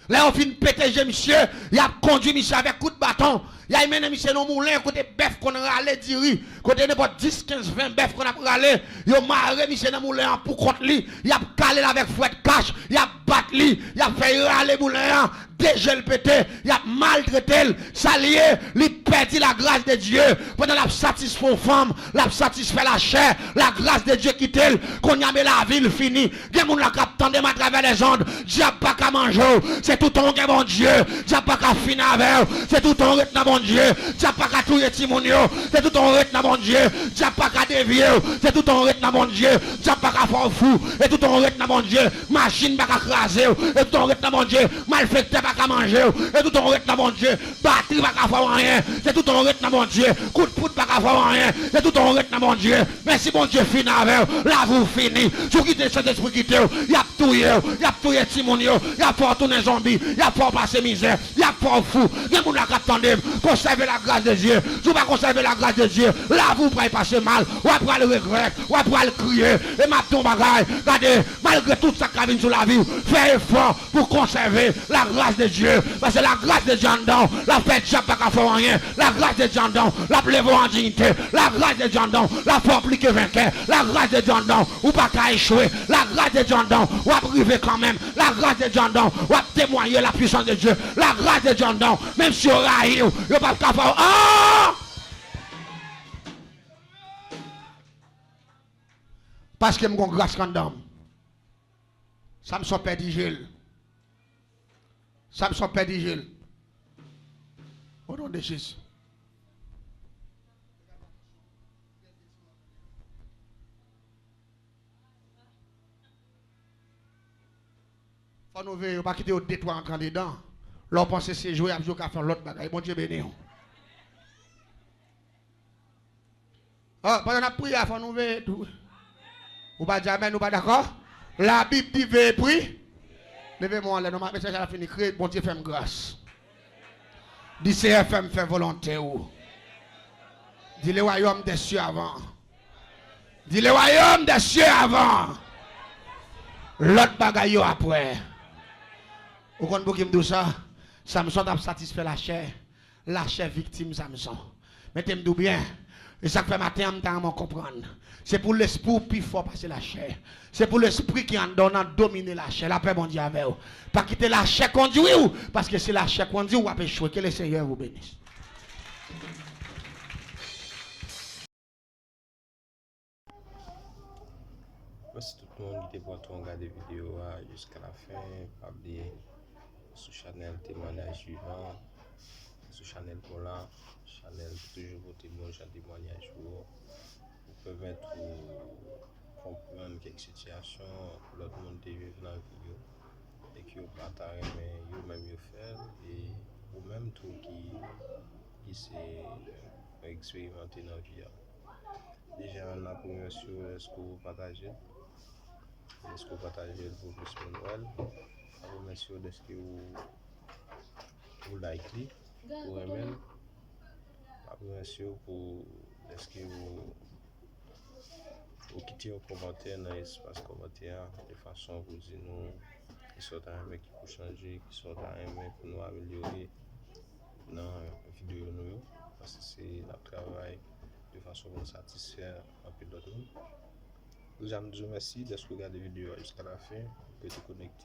Speaker 1: Là, on finit de péter monsieur, il a conduit monsieur avec coup de bâton. Il a mené monsieur dans le moulin, côté bœuf qu'on a râlé d'iri, côté n'importe 10, 15, 20 bœuf qu'on a râlé. Il a marré monsieur dans le moulin pour contre lui. Il a calé avec fouet de cache, il a battu lui, il a fait râler le moulin, déjà le pété, il a maltraité, salié, il perdit la grâce de Dieu. Pendant la satisfait aux femmes, la satisfait la chair, la grâce de Dieu quitte elle, qu'on y a mis la ville finie. Il y a des gens qui attendent à travers les ondes, Dieu pas qu'à manger, c'est tout ton bon Dieu, Dieu pas qu'à finir avec, c'est tout ton rythme bon Dieu, Dieu pas qu'à tout Timonio, c'est tout ton rythme bon Dieu, Dieu pas qu'à dévier, c'est tout ton rythme bon Dieu, Dieu pas qu'à faire fou, et tout ton rythme bon Dieu, machine pas qu'à craser, et tout ton rythme bon Dieu, malfecté pas qu'à manger, et tout ton rythme mon Dieu, batterie pas qu'à faire rien, c'est tout ton rythme mon Dieu, coup de poudre pas qu'à faire rien, c'est tout ton rythme mon Dieu, merci mon Dieu fini avec, là vous fini, tu quittez cet esprit quittez, il a touillé Timonio, il a fait tourner zombie, il a fait passer misère, il a fait fou, il y a des gens qui attendent, conservez la grâce de Dieu, si vous ne conservez la grâce de Dieu, là vous pourrez passer mal, ou après le regret, ou après le crier, et ma ton bagaille, regardez, malgré tout ça qui vient sur la vie, faites effort pour conserver la grâce de Dieu, parce que la grâce de Dieu en dedans, la fête n'a pas qu'à faire rien, la grâce de Dieu en dedans, la plève en dignité, la grâce de Dieu en dedans, la force plus que vainqueur, la grâce de Dieu en dedans, ou pas qu'à échouer, la grâce de Dieu en dedans, ou à priver quand même, la grâce de Dieu en dedans, ou à témoigner la puissance de Dieu, la grâce de Dieu en dedans, même si on raille, il pas qu'à faire, ah! Parce que mon grâce en dedans, ça me sort perdigile. Samson perdigile. Au nom de Jésus. Faut nous veiller, pas quitter au détour en dedans. L'on pense que c'est jouer à jouer à faire l'autre bagaille. Bon Dieu béni. Ah, pendant la prière, faut nous veiller tout. Ou pas jamais, nous pas d'accord? La Bible dit veille prier. Levez-moi là, non, mais ça a fini. Bon Dieu fait grâce. Dis CFM fait volonté ou. Dis le royaume des cieux avant. Dis le royaume des cieux avant. L'autre bagaille après. Vous comprenez pour ça? Samson a satisfait la chair victime Samson. Mettez-moi bien. Et ça fait matin, je comprendre. C'est pour l'esprit plus fort passer la chair. C'est pour l'esprit qui en donne à dominer la chair. La paix bon Dieu avec vous. Pas quitter la chair conduit ou parce que c'est la chair conduit ou à échouer. Que le Seigneur vous bénisse.
Speaker 2: Merci tout le monde qui était pour regarder la vidéo jusqu'à la fin. Pas oublier sur channel témoignage suivant. Sur channel pour là. Channel toujours pour témoignage pour permettre de comprendre quelques situations que l'autre monde vit dans la vidéo. Et qui ont partagé, mais ils même fait. Et ou même tout qui s'est expérimenté dans la vie. Déjà, on a pour sur est-ce que vous partagez? Est-ce que vous partagez pour plus de Noël? Après, monsieur, est-ce que vous likez pour aimer? Après, monsieur, est-ce que vous quittez un commentaire dans l'espace commentaire de façon pour dire nous qui sont un mec qui peut changer, qui sont un mec pour nous améliorer dans la vidéo nous parce que c'est notre travail de façon pour nous satisfaire un peu d'autres monde. Nous allons vous remercier de regarder la vidéo jusqu'à la fin. Vous pouvez te connecter.